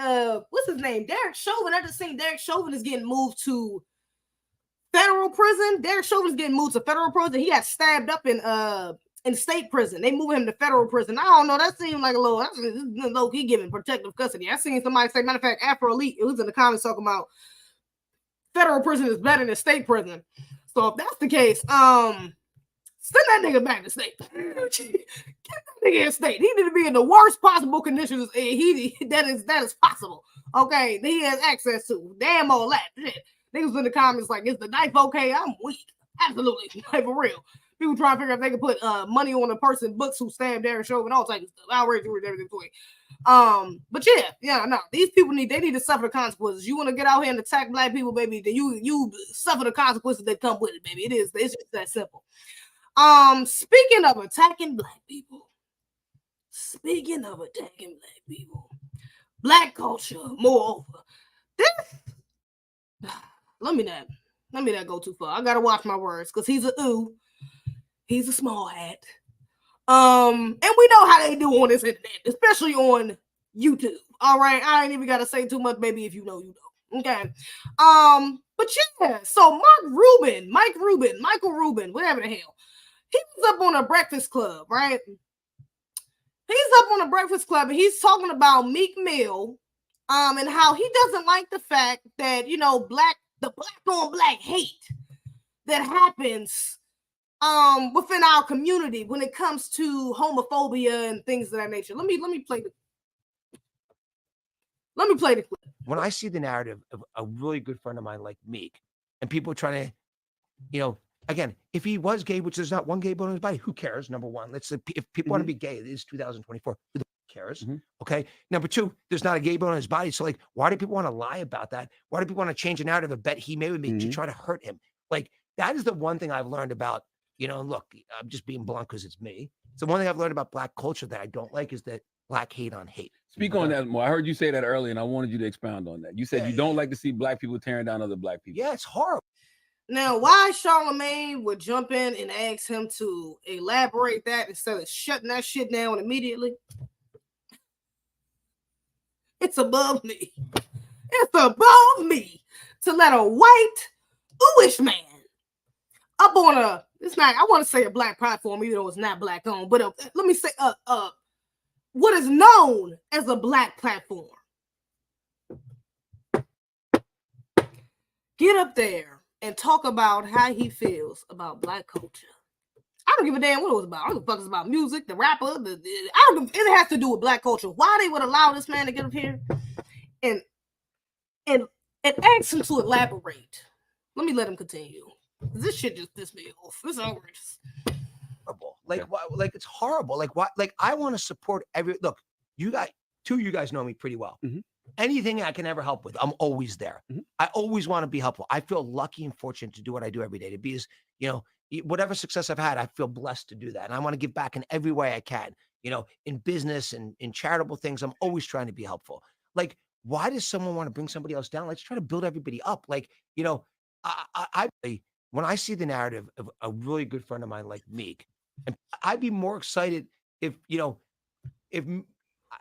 what's his name? Derek Chauvin. I just seen Derek Chauvin is getting moved to federal prison. Derek Chauvin's getting moved to federal prison. He got stabbed up in state prison. They moved him to federal prison. I don't know. That seemed like a low key giving protective custody. I seen somebody say, matter of fact, Afro Elite, it was in the comments talking about federal prison is better than state prison. So if that's the case, send that nigga back to state. Get that nigga in state. He need to be in the worst possible conditions that is possible. Okay, that he has access to. Damn all that. Shit. Niggas in the comments like, is the knife okay? I'm weak. Absolutely. Like, for real. People trying to figure out if they can put money on a person books who stabbed Derek Chauvin, all types of stuff. Outrage, everything. But no. These people need to suffer the consequences. You want to get out here and attack black people, baby, then you suffer the consequences that come with it, baby. It's just that simple. Speaking of attacking black people, black culture, moreover, let me not go too far. I gotta watch my words because he's a small hat. And we know how they do on this internet, especially on YouTube. All right, I ain't even gotta say too much, baby. If you know, you know. Okay. But yeah, so Michael Rubin, whatever the hell. He was up on a Breakfast Club, right? He's up on a Breakfast Club and he's talking about Meek Mill, and how he doesn't like the fact that, the black on black hate that happens within our community when it comes to homophobia and things of that nature. Let me play the clip. When I see the narrative of a really good friend of mine like Meek, and people trying to, again, if he was gay, which there's not one gay bone in his body, who cares? Number one, if people want to be gay, it is 2024. Who the cares? Okay. Number two, there's not a gay bone in his body. So why do people want to lie about that? Why do people want to change a narrative of bet he made with me to try to hurt him? That is the one thing I've learned about, and look, I'm just being blunt because it's me. It's the one thing I've learned about black culture that I don't like is that black hate on hate. Speak on that more. I heard you say that earlier, and I wanted you to expound on that. You said you don't like to see black people tearing down other black people. Yeah, it's horrible. Now, why Charlemagne would jump in and ask him to elaborate that instead of shutting that shit down immediately, it's above me. It's above me to let a white, Jewish man up on a, it's not, I want to say a black platform, even though it's not black owned, but let me say what is known as a black platform. Get up there and talk about how he feels about black culture. I don't give a damn what it was about. I don't give a fuck it's about music, the rapper, I don't give, it has to do with black culture. Why they would allow this man to get up here and ask him to elaborate. Let me let him continue. This shit just pissed me off. It's outrageous. Like it's horrible. Like what? Like I want to support look, you guys, two of you guys know me pretty well. Anything I can ever help with, I'm always there. I always want to be helpful. I feel lucky and fortunate to do what I do every day, to be as, whatever success I've had, I feel blessed to do that. And I want to give back in every way I can, in business and in charitable things. I'm always trying to be helpful. Like, why does someone want to bring somebody else down? Let's try to build everybody up. Like, when I see the narrative of a really good friend of mine like Meek, and I'd be more excited if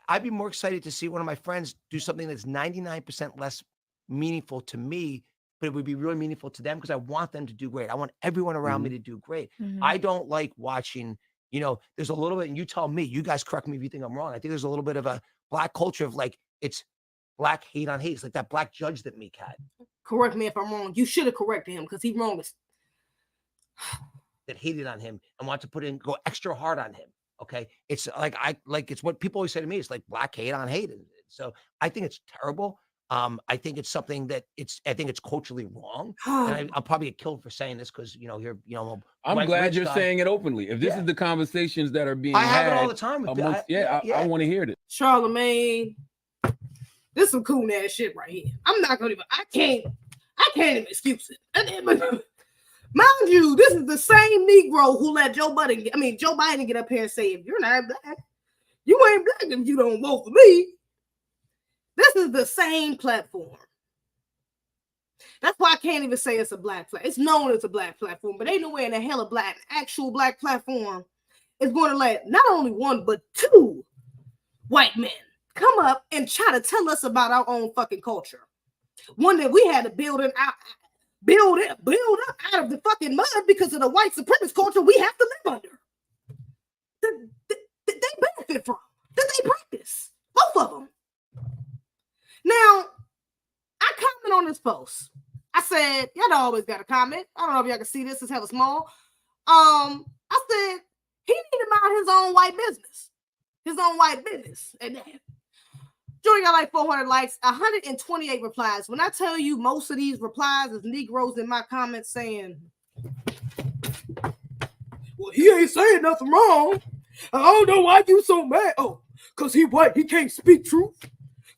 I'd be more excited to see one of my friends do something that's 99% less meaningful to me, but it would be really meaningful to them because I want them to do great. I want everyone around me to do great. I don't like watching, there's a little bit, and you tell me, you guys correct me if you think I'm wrong. I think there's a little bit of a black culture of like, it's black hate on hate. It's like that black judge that Meek had. Correct me if I'm wrong. You should have corrected him because he's wrong. That hated on him and want to go extra hard on him. Okay. It's it's what people always say to me. It's like black hate on hate. And so I think it's terrible. I think it's something that I think it's culturally wrong. And I'll probably get killed for saying this because, I'm glad you're saying it openly. If this is the conversations that are being had, have it all the time. I want to hear this. Charlemagne, this is some cool ass shit right here. I'm not going to I can't even excuse it. Mind you, this is the same Negro who let Joe Biden get up here and say, if you're not black, you ain't black if you don't vote for me. This is the same platform. That's why I can't even say it's a black platform. It's known as a black platform, but ain't nowhere in the hell an actual black platform is going to let not only one, but two white men come up and try to tell us about our own fucking culture. One that we had to build up out of the fucking mud because of the white supremacist culture we have to live under. That they benefit from, that they practice, both of them. Now, I comment on this post. I said, y'all always got a comment. I don't know if y'all can see this, it's hella small. I said, he need to mind his own white business. His own white business. And Jordan got like 400 likes, 128 replies. When I tell you most of these replies is Negroes in my comments saying, well, he ain't saying nothing wrong. I don't know why you so mad. Oh, because he white, he can't speak truth.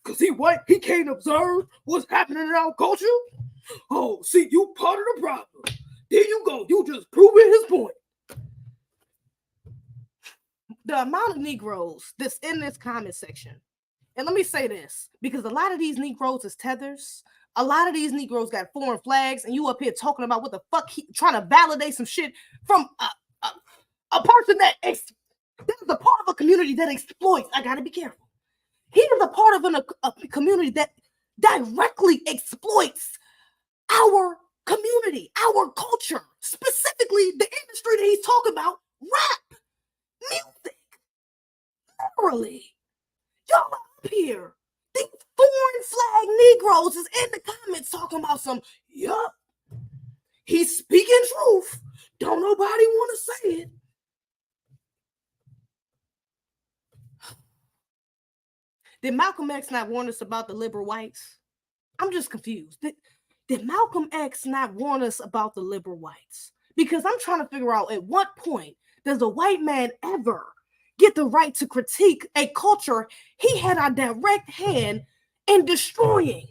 Because he white, he can't observe what's happening in our culture. Oh, see, you part of the problem. There you go. You just proving his point. The amount of Negroes that's in this comment section, and let me say this, because a lot of these Negroes is tethers. A lot of these Negroes got foreign flags, and you up here talking about what the fuck trying to validate some shit from a person that is a part of a community that exploits. I gotta be careful. He is a part of a community that directly exploits our community, our culture, specifically the industry that he's talking about, rap, music. Literally. Y'all up here. These foreign flag Negroes is in the comments talking about some, yup, he's speaking truth. Don't nobody want to say it. Did Malcolm X not warn us about the liberal whites? I'm just confused. Did Malcolm X not warn us about the liberal whites? Because I'm trying to figure out at what point does a white man ever get the right to critique a culture he had a direct hand in destroying?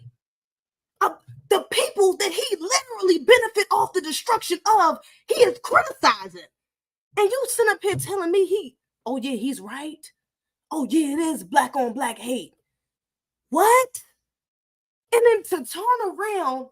The people that he literally benefit off the destruction of, he is criticizing. And you sit up here telling me he's right. oh yeah, it is black on black hate. What? And then to turn around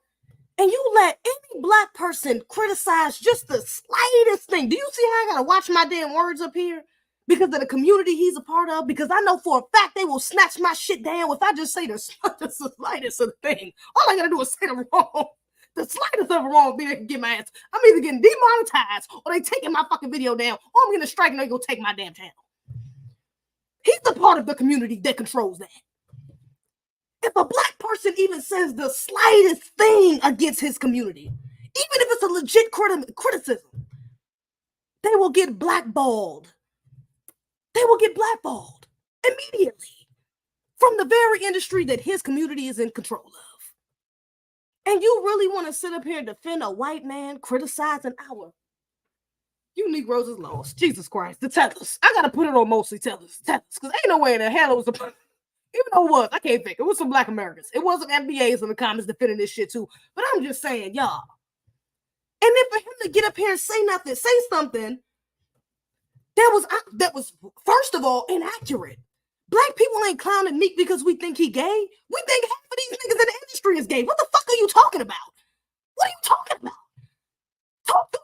and you let any black person criticize just the slightest thing. Do you see how I gotta watch my damn words up here? Because of the community he's a part of? Because I know for a fact they will snatch my shit down if I just say the slightest of the thing. All I gotta do is say the wrong. The slightest of a wrong thing, they can get my ass. I'm either getting demonetized or they taking my fucking video down, or I'm getting a strike and they go take my damn channel. He's a part of the community that controls that. If a black person even says the slightest thing against his community, even if it's a legit criticism, they will get blackballed. They will get blackballed immediately from the very industry that his community is in control of. And you really want to sit up here and defend a white man criticizing our... You Negroes is lost. Jesus Christ. The tellers. I got to put it on mostly tellers. Because ain't no way in the hell it was a... Even though it was, I can't think. It was some black Americans. It wasn't FBAs in the comments defending this shit too. But I'm just saying, y'all. And then for him to get up here and say nothing, say something that was first of all inaccurate. Black people ain't clowning Meek because we think he gay. We think half of these niggas in the industry is gay. What the fuck are you talking about? What are you talking about? Talk to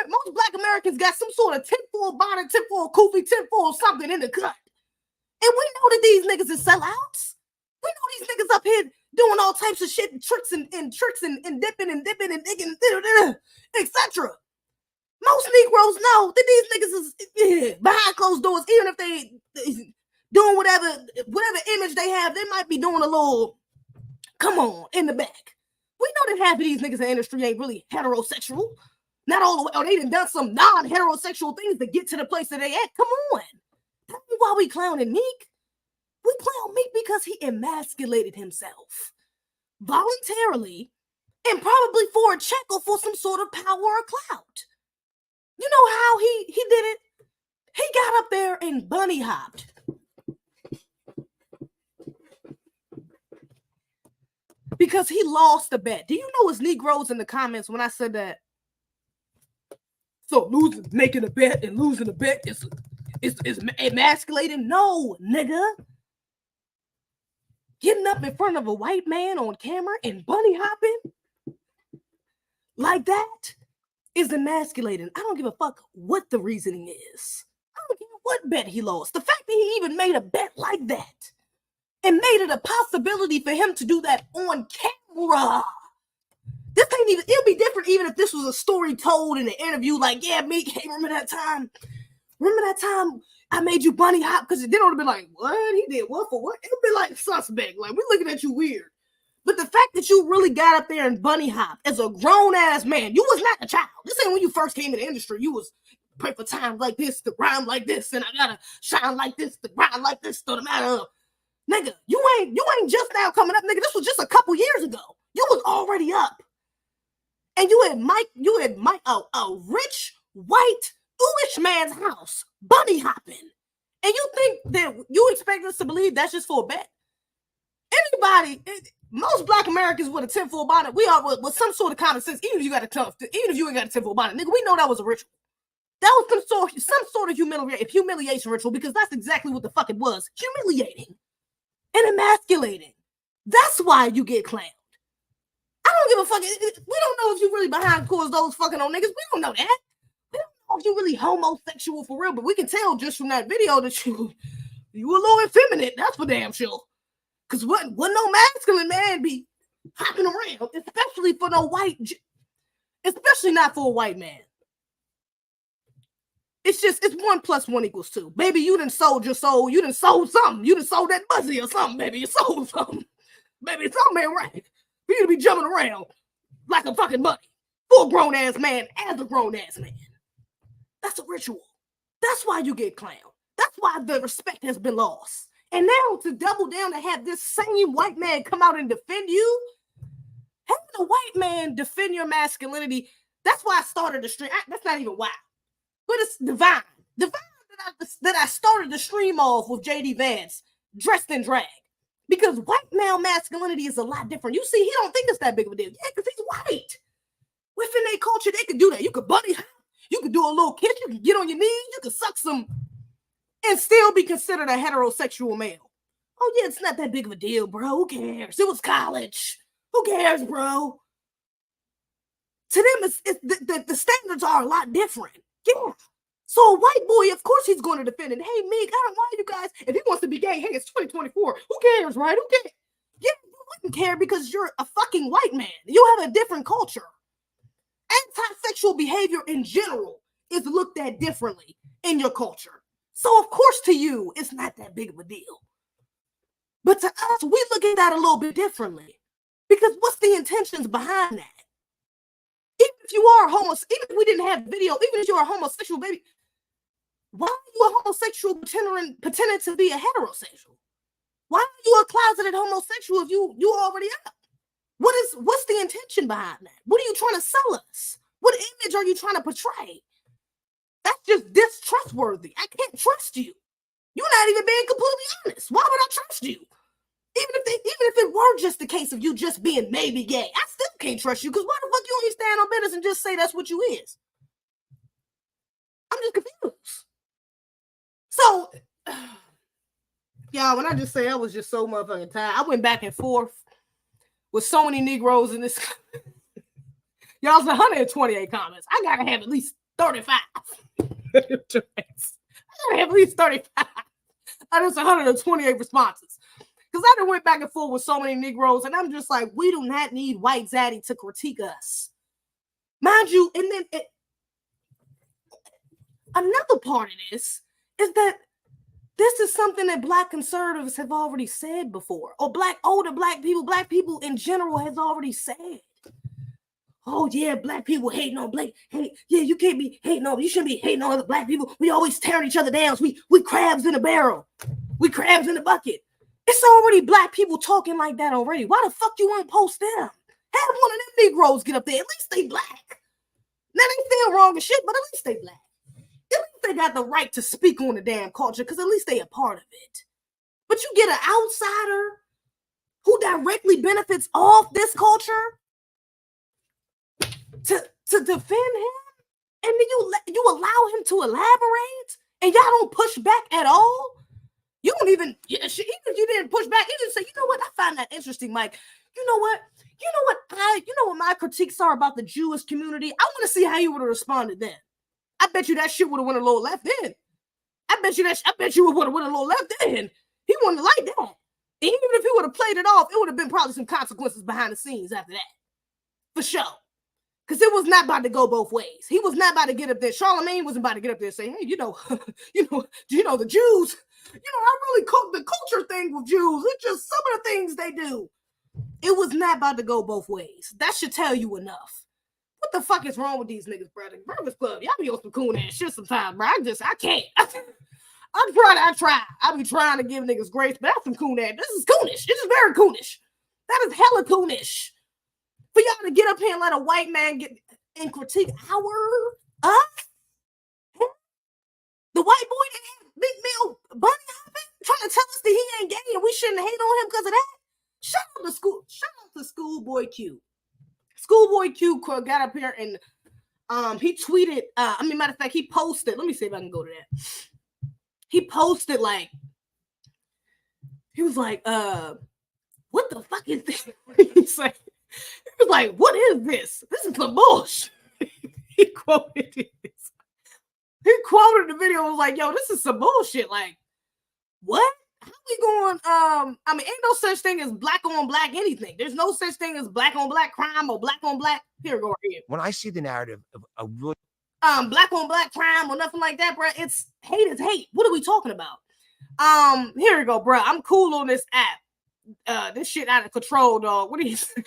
most black Americans got some sort of tinfoil bonnet, tinfoil kufi, tinfoil something in the cut. And we know that these niggas is sellouts. We know these niggas up here doing all types of shit, tricks and dipping and digging, etc. Most Negroes know that these niggas is behind closed doors, even if they doing whatever image they have, they might be doing a little, come on, in the back. We know that half of these niggas in the industry ain't really heterosexual. Not all the way, or they done some non-heterosexual things to get to the place that they at. Come on. That's why we clowning Meek. We clown Meek because he emasculated himself voluntarily and probably for a check or for some sort of power or clout. You know how he did it? He got up there and bunny hopped. Because he lost the bet. Do you know it's Negroes in the comments when I said that? So making a bet and losing a bet is emasculating? No, nigga. Getting up in front of a white man on camera and bunny hopping like that is emasculating. I don't give a fuck what the reasoning is. I don't care what bet he lost. The fact that he even made a bet like that and made it a possibility for him to do that on camera. This ain't even, it'll be different even if this was a story told in an interview like, yeah, Meek, hey, remember that time I made you bunny hop? Because then it would have been like, what? He did what for what? It would be like suspect. Like, we're looking at you weird. But the fact that you really got up there and bunny hop as a grown-ass man, you was not a child. This ain't when you first came in the industry. You was pray for times like this, to rhyme like this, and I gotta shine like this, to rhyme like this, to the matter of. Nigga, you ain't just now coming up, nigga. This was just a couple years ago. You was already up. And you had Mike, a rich, white, Jewish man's house, bunny hopping. And you think that you expect us to believe that's just for a bet? Anybody, most black Americans with a tinfoil bonnet, we are with some sort of common sense, even if you ain't got a tinfoil bonnet, nigga, we know that was a ritual. That was some sort of humiliation ritual, because that's exactly what the fuck it was. Humiliating and emasculating. That's why you get clowned. I don't give a fuck. We don't know if you really behind closed doors fucking on niggas. We don't know that. We don't know if you really homosexual for real, but we can tell just from that video that you a little effeminate. That's for damn sure. Because wouldn't no masculine man be hopping around, especially for no white, especially not for a white man. It's 1 + 1 = 2. Baby, you done sold your soul. You done sold something. You done sold that Massey or something, baby. You sold something. Baby, something ain't right. For you to be jumping around like a fucking bunny for a grown-ass man as a grown-ass man. That's a ritual. That's why you get clowned. That's why the respect has been lost. And now to double down to have this same white man come out and defend you, having a white man defend your masculinity, that's why I started the stream. That's not even why. But it's divine. Divine that I started the stream off with JD Vance dressed in drag. Because white male masculinity is a lot different. You see, he don't think it's that big of a deal. Yeah, because he's white. Within their culture, they could do that. You could bunny hop. You could do a little kiss. You could get on your knees. You could suck some and still be considered a heterosexual male. Oh yeah, it's not that big of a deal, bro. Who cares? It was college. Who cares, bro? To them, the standards are a lot different. Yeah. So a white boy, of course, he's going to defend it. Hey, Meek, I don't want you guys. If he wants to be gay, hey, it's 2024. Who cares, right? Who cares? Yeah, you wouldn't care because you're a fucking white man. You have a different culture. Anti-sexual behavior in general is looked at differently in your culture. So, of course, to you, it's not that big of a deal. But to us, we look at that a little bit differently. Because what's the intentions behind that? Even if you are even if we didn't have video, even if you're a homosexual baby, why are you a homosexual pretending to be a heterosexual? Why are you a closeted homosexual if you already are? What's the intention behind that? What are you trying to sell us? What image are you trying to portray? That's just distrustworthy. I can't trust you. You're not even being completely honest. Why would I trust you? Even if it were just the case of you just being maybe gay, I still can't trust you because why the fuck you ain't stand on business and just say that's what you is? I'm just confused. So, y'all, when I just say I was just so motherfucking tired, I went back and forth with so many Negroes in this. Y'all's 128 comments. I gotta have at least 35. I gotta have at least 35. That is 128 responses. Because I done went back and forth with so many Negroes, and I'm just like, we do not need white zaddy to critique us. Mind you, and then another part of this is that this is something that Black conservatives have already said before, or older Black people in general has already said. Oh yeah, Black people hating on Black. Hey, yeah, you can't be hating on. You shouldn't be hating on other Black people. We always tearing each other down. We crabs in a barrel. We crabs in a bucket. It's already Black people talking like that already. Why the fuck you won't post them? Have one of them Negroes get up there. At least they Black. Now they still wrong as shit, but at least they Black. At least they got the right to speak on the damn culture because at least they a part of it. But you get an outsider who directly benefits off this culture to defend him, and then you allow him to elaborate, and y'all don't push back at all. You don't even even if you didn't push back, you just say, you know what? I find that interesting, Mike. You know what my critiques are about the Jewish community. I want to see how you would have responded then. I bet you that shit would have went a little left then. I bet you would have went a little left then. He wouldn't like that. And even if he would have played it off, it would have been probably some consequences behind the scenes after that. For sure. Because it was not about to go both ways. He was not about to get up there. Charlemagne wasn't about to get up there and say, hey, the Jews, I really cook the culture thing with Jews. It's just some of the things they do. It was not about to go both ways. That should tell you enough. What the fuck is wrong with these niggas, brother? Breakfast Club, y'all be on some cool ass shit sometimes, bro. I can't. I try. I be trying to give niggas grace, but that's some cool ass. This is coonish. This is very coonish. That is hella coonish. For y'all to get up here and let a white man get and critique us? The white boy that had Big Mill bunny hopping, trying to tell us that he ain't gay and we shouldn't hate on him because of that? Shout out to Schoolboy Q. Schoolboy Q got up here and he tweeted, matter of fact, he posted, let me see if I can go to that. He posted he was like, what the fuck is this? He's like, he was like, what is this? This is some bullshit. He quoted this. He quoted the video and was like, yo, this is some bullshit. Like, what? How we going? Ain't no such thing as black on black anything. There's no such thing as black on black crime or black on black. Here, go right here. When I see the narrative of a really black on black crime or nothing like that, bro, it's hate is hate. What are we talking about? Here we go, bro. I'm cool on this app. This shit out of control, dog. What do you say?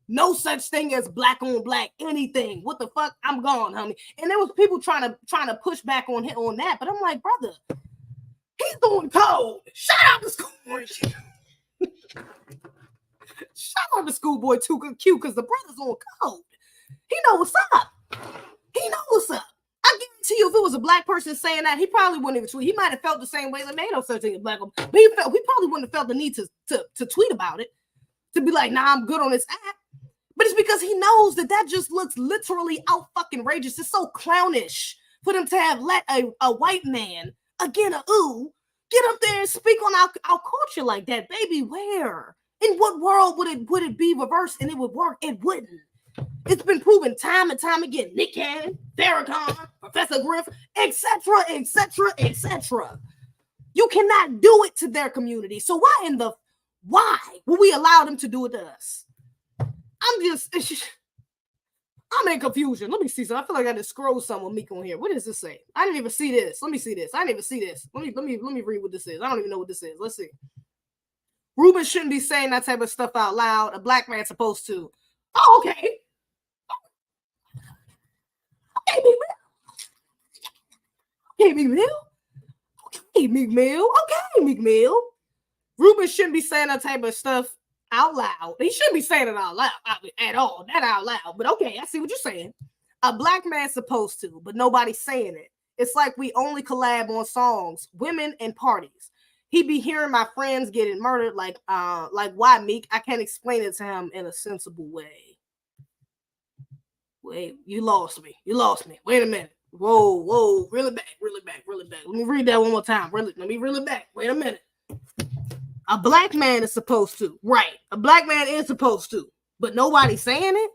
No such thing as black on black anything. What the fuck? I'm gone, homie. And there was people trying to push back on him on that, but I'm like, brother, he's doing cold. Shout out to Schoolboy Q. Shout out to Schoolboy Q because the brother's on code. He know what's up. He know what's up. I guarantee you, if it was a black person saying that, he probably wouldn't even tweet. He might have felt the same way. Like, man, no such thing as black on, but he probably wouldn't have felt the need to tweet about it, to be like, nah, I'm good on this app. But it's because he knows that just looks literally out fucking outrageous. It's so clownish for them to have let a white man, again, get up there and speak on our culture like that, baby. Where? In what world would it be reversed and it would work? It wouldn't. It's been proven time and time again. Nick Cannon, Farrakhan, Professor Griff, etc., etc., etc. You cannot do it to their community. So why will we allow them to do it to us? I'm in confusion. Let me see something. I feel like I just scrolled something with Meek on here. What does this say? I didn't even see this. Let me see this. I didn't even see this. Let me read what this is. I don't even know what this is. Let's see. Rubin shouldn't be saying that type of stuff out loud. A black man's supposed to. Oh, okay. Okay, Meek Mill. Okay, Meek Mill. Okay, Meek Mill. Rubin shouldn't be saying that type of stuff out loud. He shouldn't be saying it out loud at all. Not out loud. But okay, I see what you're saying. A black man's supposed to, but nobody's saying it. It's like we only collab on songs, women, and parties. He be hearing my friends getting murdered like why, Meek? I can't explain it to him in a sensible way. Wait, you lost me. Wait a minute. Whoa, reel it back. Let me read that one more time. Let me reel it back. Wait a minute. A black man is supposed to. Right. A black man is supposed to. But nobody's saying it.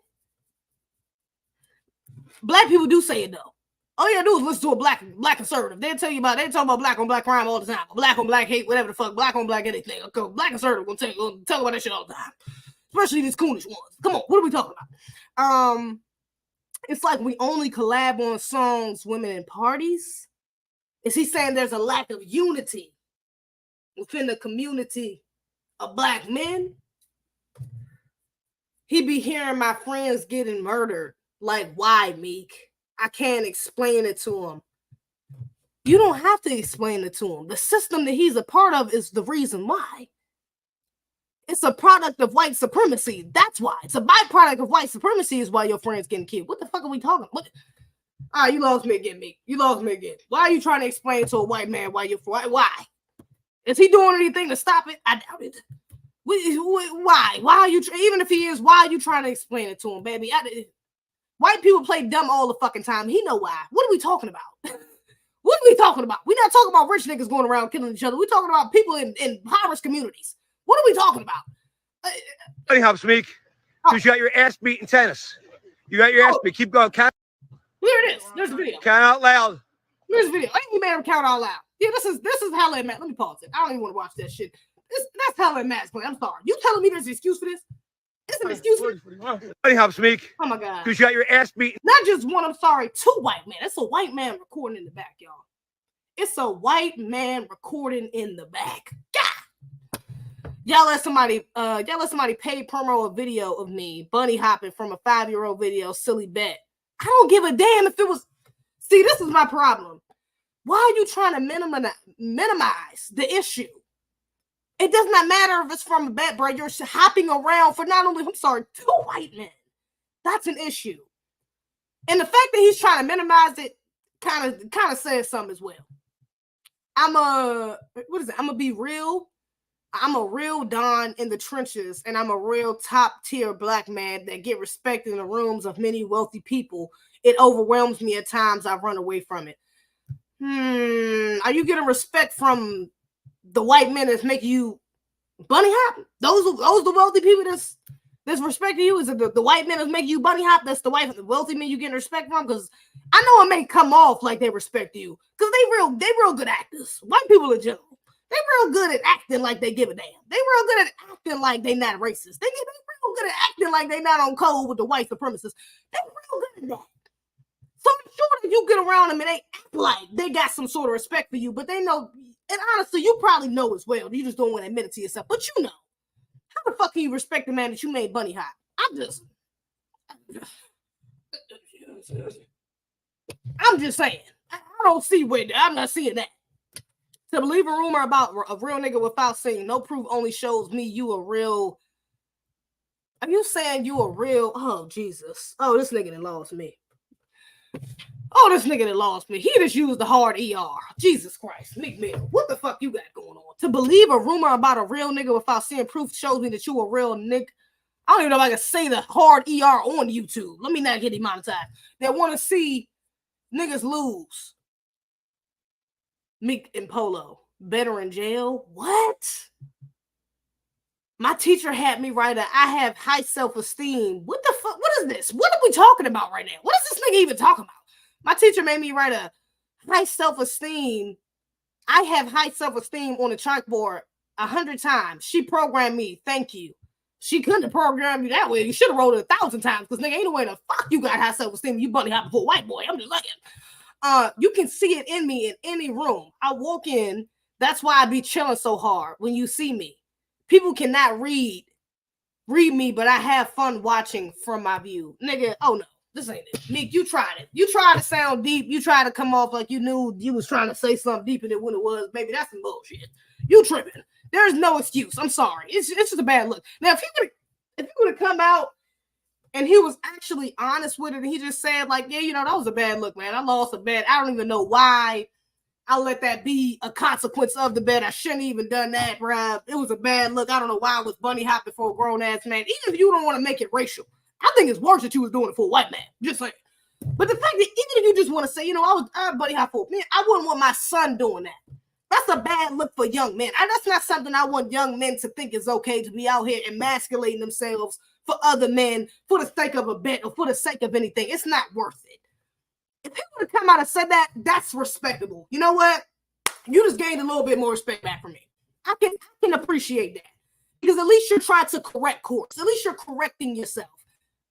Black people do say it though. All you gotta do is listen to a black conservative. They talk about black on black crime all the time. Black on black hate, whatever the fuck. Black on black anything. Okay, black conservative gonna tell about that shit all the time. Especially these coonish ones. Come on, what are we talking about? It's like we only collab on songs, women, and parties. Is he saying there's a lack of unity within the community of black men? He be hearing my friends getting murdered. Like, why, Meek? I can't explain it to him. You don't have to explain it to him. The system that he's a part of is the reason why. It's a product of white supremacy. That's why. It's a byproduct of white supremacy is why your friend's getting killed. What the fuck are we talking about? All right, you lost me again, Meek. You lost me again. Why are you trying to explain to a white man why you're why? Is he doing anything to stop it? I doubt it. Why? Why are you even if he is, why are you trying to explain it to him, baby? White people play dumb all the fucking time. He know why. What are we talking about? What are we talking about? We're not talking about rich niggas going around killing each other. We're talking about people in impoverished communities. What are we talking about? Nobody helps, Meek. Because you got your ass beat in tennis. You got your ass beat. Keep going. Count. Here it is. There's the video. Count out loud. There's the video. I think he made him count out loud. Yeah, this is hella Matt. Let me pause it. I don't even want to watch that shit. That's hella Matt's point. I'm sorry. You telling me there's an excuse for this? It's an excuse for this. Nobody helps, Meek. Oh my God. Because you got your ass beat. Not just one, I'm sorry, two white men. It's a white man recording in the back, y'all. It's a white man recording in the back. God. Y'all let somebody pay promo a video of me bunny hopping from a 5-year-old video, silly bet. I don't give a damn if it was. See, this is my problem. Why are you trying to minimize the issue? It does not matter if it's from a bet, bro. You're hopping around for not only, I'm sorry, two white men. That's an issue. And the fact that he's trying to minimize it kind of says something as well. I'm gonna be real. I'm a real Don in the trenches, and I'm a real top tier black man that get respect in the rooms of many wealthy people. It overwhelms me at times. I run away from it. Are you getting respect from the white men that's making you bunny hop? Those the wealthy people that's respecting you? Is it the white men that's making you bunny hop? That's the wealthy men you getting respect from? Because I know it may come off like they respect you because they real good actors. White people in general. They real good at acting like they give a damn. They real good at acting like they not racist. They real good at acting like they not on code with the white supremacists. They real good at that. So I'm sure that you get around them and they act like they got some sort of respect for you, but they know, and honestly, you probably know as well. You just don't want to admit it to yourself, but you know. How the fuck can you respect the man that you made bunny hop? I'm just saying. I don't see where I'm not seeing that. To believe a rumor about a real nigga without seeing no proof only shows me you a real. Are you saying you a real? Oh, Jesus. Oh, this nigga that lost me. Oh, this nigga that lost me. He just used the hard ER. Jesus Christ. Meek Mill. What the fuck you got going on? To believe a rumor about a real nigga without seeing proof shows me that you a real nigga. I don't even know if I can say the hard ER on YouTube. Let me not get demonetized. That want to see niggas lose. Meek and Polo, better in jail? What? My teacher had me write I have high self-esteem. What the fuck? What is this? What are we talking about right now? What is this nigga even talking about? My teacher made me write a high self-esteem. I have high self-esteem on the chalkboard 100 times. She programmed me. Thank you. She couldn't have programmed you that way. You should have wrote it 1,000 times because nigga, ain't no way the fuck you got high self-esteem. You bunny hopping for a white boy. I'm just looking. You can see it in me in any room. I walk in. That's why I be chilling so hard when you see me. People cannot read me, but I have fun watching from my view. Nigga, oh no, this ain't it. Meek, you tried it. You tried to sound deep. You tried to come off like you knew you was trying to say something deeper than when it was. Baby, that's some bullshit. You tripping. There's no excuse. I'm sorry. It's just a bad look. Now, if he would have come out and he was actually honest with it and he just said, like, yeah, you know, that was a bad look, man. I lost a bet. I don't even know why I let that be a consequence of the bet. I shouldn't even done that, bruh. It was a bad look. I don't know why I was bunny hopping for a grown-ass man. Even if you don't want to make it racial, I think it's worse that you was doing it for a white man. Just like, but the fact that even if you just want to say, you know, I bunny hop for me, I wouldn't want my son doing that. That's a bad look for young men. That's not something I want young men to think is okay, to be out here emasculating themselves for other men for the sake of a bet or for the sake of anything. It's not worth it. If people would have come out and said that, that's respectable. You know what? You just gained a little bit more respect back from me. I can appreciate that. Because at least you're trying to correct course. At least you're correcting yourself.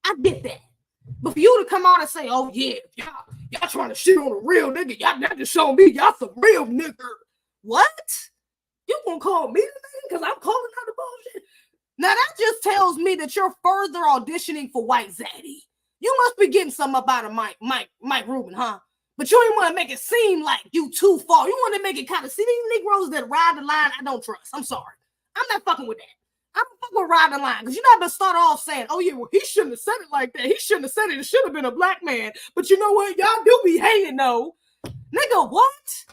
I get that. But for you to come out and say, oh yeah, y'all trying to shit on a real nigga, y'all just showing me y'all some real nigga. What? You gonna call me the nigga because I'm calling out the bullshit? Now that just tells me that you're further auditioning for White Zaddy. You must be getting something up out of Mike Rubin, huh? But you ain't want to make it seem like you too far. You want to make it kind of see these Negroes that ride the line. I don't trust. I'm sorry. I'm not fucking with that. I'm fucking with ride the line because you're not gonna start off saying, "Oh yeah, well he shouldn't have said it like that. He shouldn't have said it. It should have been a black man." But you know what? Y'all do be hating though, nigga. What?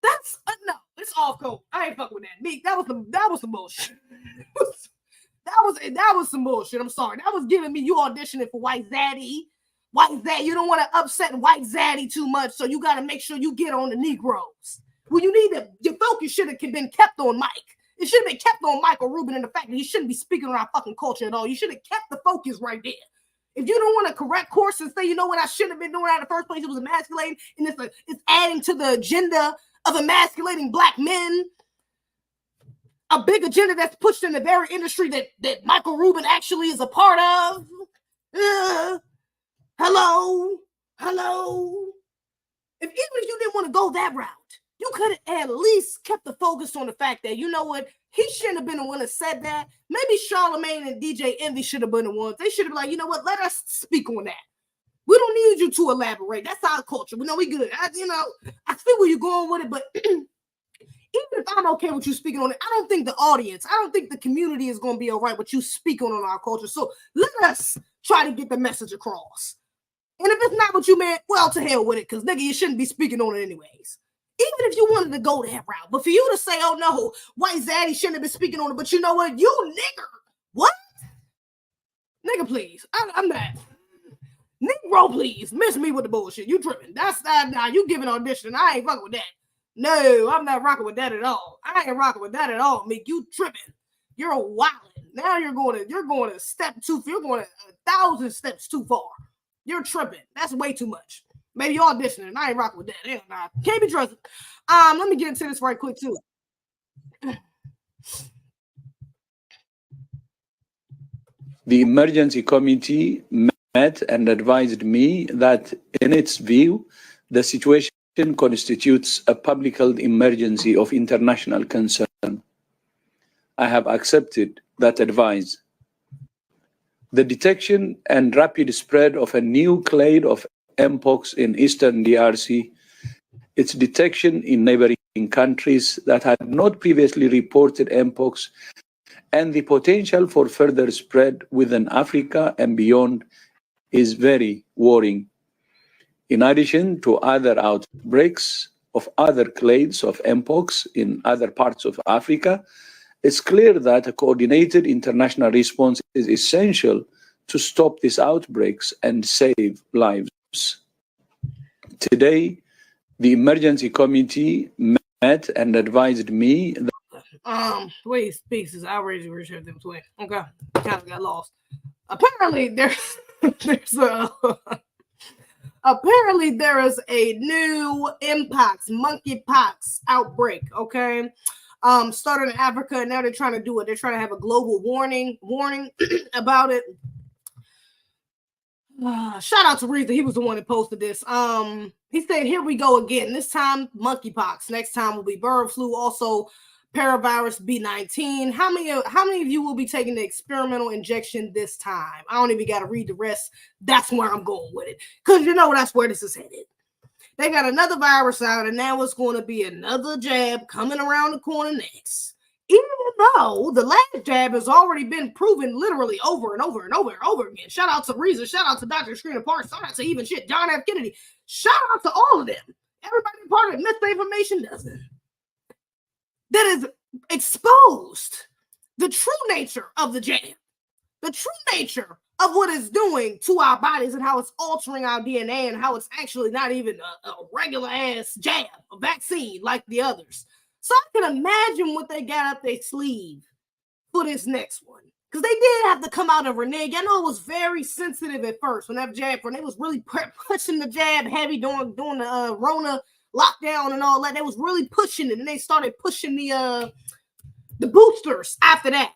That's no. It's off code. I ain't fucking with that. Meek, that was some bullshit. That was some bullshit. I'm sorry. That was giving me you auditioning for White Zaddy. White Zaddy. You don't want to upset White Zaddy too much, so you got to make sure you get on the Negroes. Well, you need to. Your focus should have been kept on Mike. It should have been kept on Michael Rubin and the fact that he shouldn't be speaking on our fucking culture at all. You should have kept the focus right there. If you don't want to correct course and say, you know what, I shouldn't have been doing that in the first place, it was emasculating, and it's adding to the agenda of emasculating black men. A big agenda that's pushed in the very industry that Michael Rubin actually is a part of. Hello. Even if you didn't want to go that route, you could have at least kept the focus on the fact that, you know what, he shouldn't have been the one that said that. See Charlamagne and DJ Envy should have been the ones. They should have been like, you know what, let us speak on that. We don't need you to elaborate. That's our culture. We know we good. I see where you're going with it, but even if I'm okay with you speaking on it, I don't think the community is going to be all right with you speaking on our culture. So let us try to get the message across. And if it's not what you meant, well, to hell with it, because nigga, you shouldn't be speaking on it anyways. Even if you wanted to go that route. But for you to say, oh no, White Zaddy shouldn't have been speaking on it, but you know what? You nigger. What? Nigga, please. I'm not. Negro, please. Miss me with the bullshit. You tripping. That's now you giving audition. I ain't fucking with that. No, I'm not rocking with that at all. I ain't rocking with that at all, Meek. You tripping. You're wilding. Now you're going to step too far. You're going 1,000 steps too far. You're tripping. That's way too much. Maybe you're auditioning. I ain't rocking with that. Hell nah. Can't be trusted. Let me get into this right quick too. The emergency committee met and advised me that, in its view, the situation constitutes a public health emergency of international concern. I have accepted that advice. The detection and rapid spread of a new clade of Mpox in Eastern DRC, its detection in neighboring countries that had not previously reported Mpox, and the potential for further spread within Africa and beyond is very worrying. In addition to other outbreaks of other clades of Mpox in other parts of Africa, it's clear that a coordinated international response is essential to stop these outbreaks and save lives. Today, The emergency committee met and advised me that the way he speaks is outrageous. Richard them twin. Okay, kind of got lost. Apparently, there's apparently there is a new monkeypox outbreak. Okay, started in Africa, and now they're trying to do it. They're trying to have a global warning about it. Shout out to Reza. He was the one that posted this. He said, "Here we go again. This time, monkeypox. Next time will be bird flu. Also, paravirus B19. How many of you will be taking the experimental injection this time?" I don't even got to read the rest. That's where I'm going with it, because you know that's where this is headed. They got another virus out, and now it's going to be another jab coming around the corner next. Even though the last jab has already been proven literally over and over and over and over again. Shout out to Reza. Shout out to Dr. Screener Park. Shout out to even shit John F. Kennedy. Shout out to all of them. Everybody part of it. Misinformation doesn't. That is exposed the true nature of the jab, the true nature of what it's doing to our bodies and how it's altering our DNA and how it's actually not even a regular ass jab, a vaccine like the others. So I can imagine what they got up their sleeve for this next one. Because they did have to come out and renege. I know it was very sensitive at first when that jab, when they was really pushing the jab heavy during the Rona lockdown and all that. They was really pushing it, and they started pushing the boosters after that.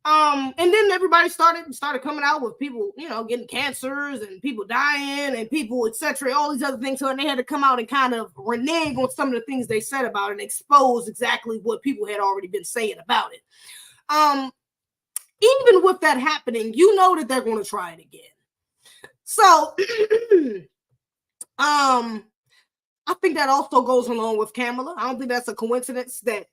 And then everybody started coming out with people, you know, getting cancers and people dying and people, etc., all these other things. So and they had to come out and kind of renege on some of the things they said about it and expose exactly what people had already been saying about it. Even with that happening, you know that they're going to try it again. So, I think that also goes along with Kamala. I don't think that's a coincidence that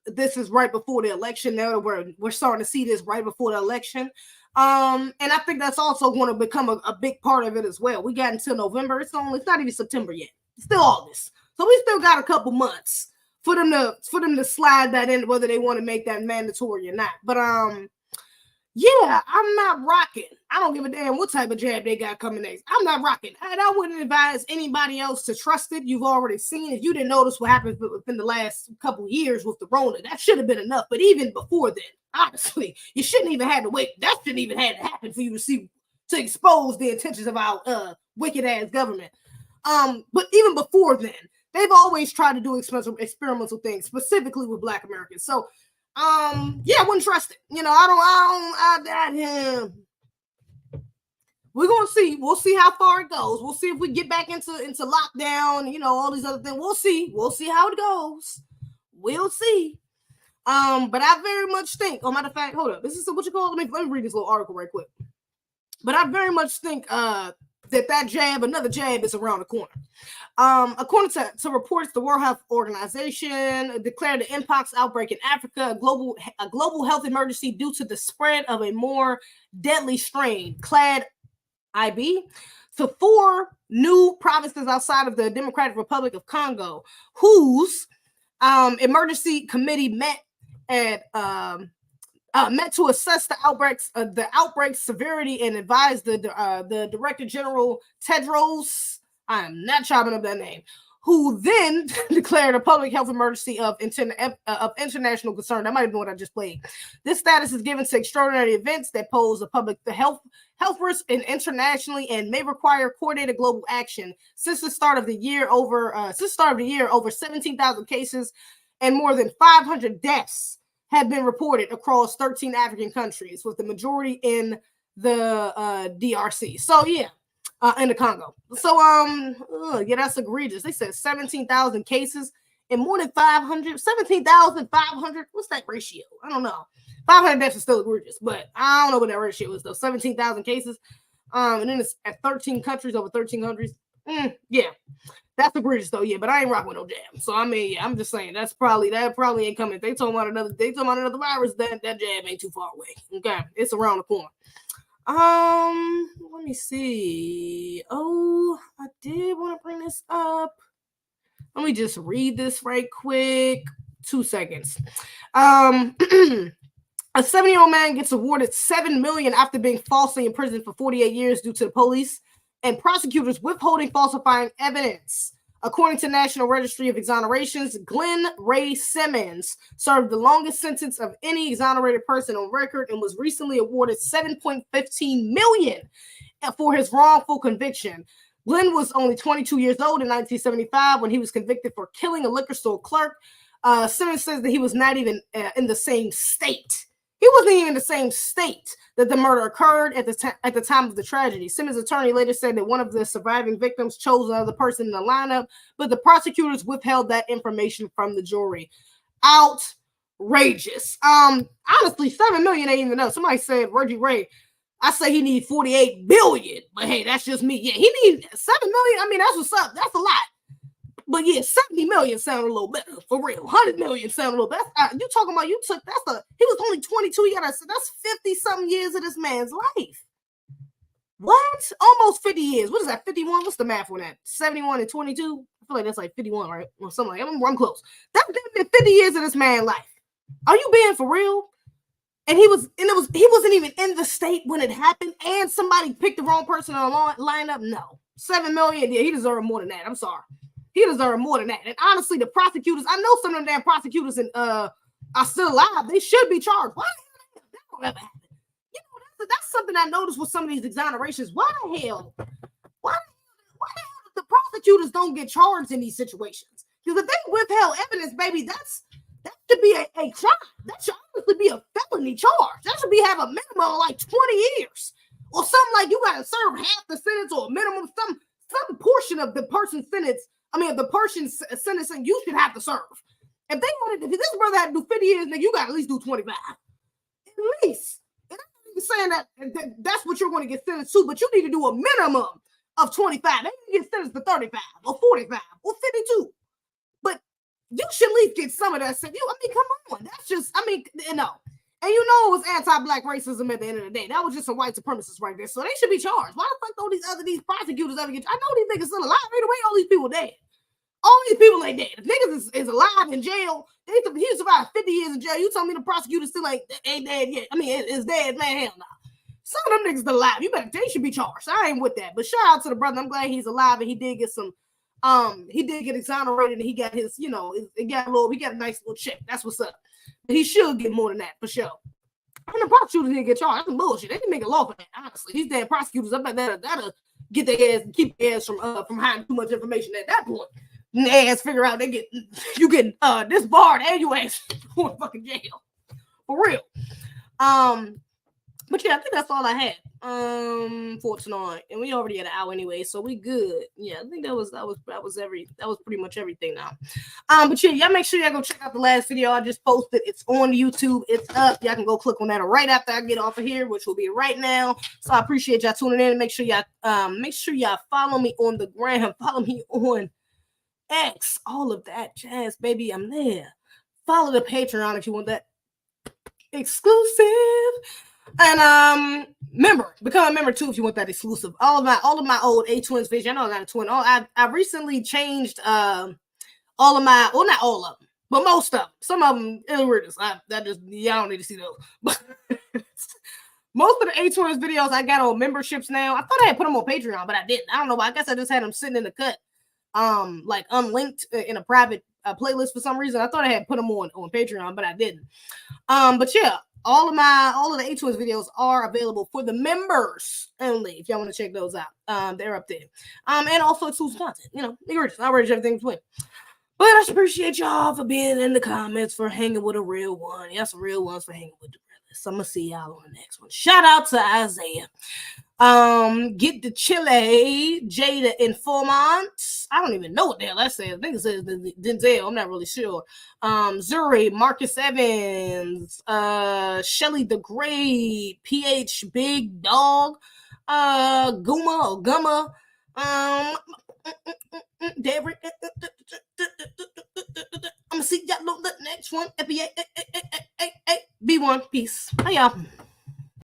this is right before the election. Now we're starting to see this right before the election. And I think that's also going to become a big part of it as well. We got until November. It's not even September yet. It's still August. So we still got a couple months for them to slide that in, whether they want to make that mandatory or not. But yeah, I'm not rocking. I don't give a damn what type of jab they got coming next. I'm not rocking. And I wouldn't advise anybody else to trust it. You've already seen it. You didn't notice what happened within the last couple of years with the Rona. That should have been enough. But even before then, honestly, you shouldn't even have to wait. That shouldn't even have to happen for you to expose the intentions of our wicked ass government. But even before then, they've always tried to do experimental things, specifically with Black Americans. So yeah, I wouldn't trust it. You know, we're gonna see. We'll see how far it goes. We'll see if we get back into lockdown, you know, all these other things. We'll see how it goes. We'll see. But I very much think, matter of fact, hold up. This is what you call. Let me read this little article right quick. But I very much think another jab is around the corner. According to reports, the World Health Organization declared the mpox outbreak in Africa a global health emergency due to the spread of a more deadly strain, clad IB, to 4 new provinces outside of the Democratic Republic of Congo, whose emergency committee met to assess the outbreak's severity and advise the Director General Tedros. I am not chopping up that name. Who then declared a public health emergency of international concern. That might have been what I just played. This status is given to extraordinary events that pose a public health risk internationally and may require coordinated global action. Since the start of the year, over 17,000 cases and more than 500 deaths have been reported across 13 African countries, with the majority in the DRC. So yeah, in the Congo. So yeah, that's egregious. They said 17,000 cases and more than 500, 17,500. What's that ratio? I don't know. 500 deaths is still egregious, but I don't know what that ratio is though. 17,000 cases, and then it's at 13 countries, over 13 countries. Yeah, that's egregious though. Yeah, but I ain't rocking with no jab. So I mean, yeah, I'm just saying that probably ain't coming. If they talking about another virus, that jab ain't too far away. Okay, it's around the corner. Let me see. Oh, I did want to bring this up. Let me just read this right quick. 2 seconds. A 70-year-old man gets awarded $7 million after being falsely imprisoned for 48 years due to the police and prosecutors withholding falsifying evidence According to National Registry of Exonerations, Glenn Ray Simmons served the longest sentence of any exonerated person on record and was recently awarded $7.15 million for his wrongful conviction. Glenn was only 22 years old in 1975 when he was convicted for killing a liquor store clerk. Simmons says that he was not even in the same state. He wasn't even in the same state that the murder occurred at the time of the tragedy. Simmons' attorney later said that one of the surviving victims chose another person in the lineup, but the prosecutors withheld that information from the jury. Outrageous. Honestly, $7 million ain't even enough. Somebody said Reggie Ray. I say he needs 48 billion, but hey, that's just me. Yeah, he needs 7 million. I mean, that's what's up. That's a lot. But yeah, 70 million sounded a little better for real. 100 million sounded a little better. You talking about he was only 22. You gotta say that's 50 something years of this man's life. What? Almost 50 years. What is that? 51? What's the math on that? 71 and 22? I feel like that's like 51, right? Or something like that. I'm close. That's been 50 years of this man's life. Are you being for real? And he wasn't even in the state when it happened, and somebody picked the wrong person on the lineup. No. 7 million. Yeah, he deserved more than that. I'm sorry. He deserved more than that. And honestly, the prosecutors, I know some of them damn prosecutors are still alive. They should be charged. Why the hell that don't ever happen? You know, that's something I noticed with some of these exonerations. Why the hell the prosecutors don't get charged in these situations? Because if they withheld evidence, baby, that should be a crime. That should obviously be a felony charge. That should have a minimum of like 20 years. Or something like you got to serve half the sentence or a minimum, some portion of the person's sentence. I mean, the person's sentencing you should have to serve. If this brother had to do 50 years, then you got to at least do 25. At least. And I'm not even saying that's what you're going to get sentenced to, but you need to do a minimum of 25. Then you get sentenced to 35 or 45 or 52. But you should at least get some of that. I mean, come on. That's just, I mean, no. And you know it was anti-black racism at the end of the day. That was just some white supremacists right there. So they should be charged. Why the fuck don't these prosecutors ever get? I know these niggas still alive. Anyway, all these people dead. All these people ain't dead. If niggas is alive in jail, he survived 50 years in jail. You tell me the prosecutor still ain't dead yet. I mean, it's dead, man. Hell no. Some of them niggas still alive. They should be charged. I ain't with that. But shout out to the brother. I'm glad he's alive and he did get some. He did get exonerated and he got his, he got a nice little check. That's what's up. But he should get more than that for sure. And the prosecutors didn't get charged. That's bullshit. They didn't make a law for that, honestly. These damn prosecutors up at that'll get their ass and keep their ass from hiding too much information at that point. And their ass figure out you get disbarred and you ass going to fucking jail. For real. But yeah, I think that's all I had for tonight, and we already had an hour anyway, so we good. Yeah, I think that was pretty much everything now. But yeah, y'all make sure y'all go check out the last video I just posted. It's on YouTube. It's up. Y'all can go click on that right after I get off of here, which will be right now. So I appreciate y'all tuning in. Make sure y'all follow me on the gram. Follow me on X. All of that jazz, baby. I'm there. Follow the Patreon if you want that exclusive. And become a member too if you want that exclusive. All of my old A-Twins vision. I know I got a twin. I recently changed all of my, well, not all of them, but most of them. Some of them, y'all don't need to see those. But most of the A-Twins videos I got on memberships now. I thought I had put them on Patreon, but I didn't. I don't know why. I guess I just had them sitting in the cut, like unlinked in a private playlist for some reason. I thought I had put them on Patreon, but I didn't. But yeah. All of the A-Twins videos are available for the members only. If y'all want to check those out, they're up there. And also exclusive content. I read everything between. But I just appreciate y'all for being in the comments, for hanging with a real one. Y'all some real ones for hanging with the brothers. So I'm gonna see y'all on the next one. Shout out to Isaiah. Get the Chile, Jada Informant. I don't even know what the hell that says. I think it says Denzel. I'm not really sure. Zuri, Marcus Evans, Shelly the Great, PH Big Dog, Gumma, Derek. I'm gonna see y'all on the next one. FBA, B1, peace. Hi y'all.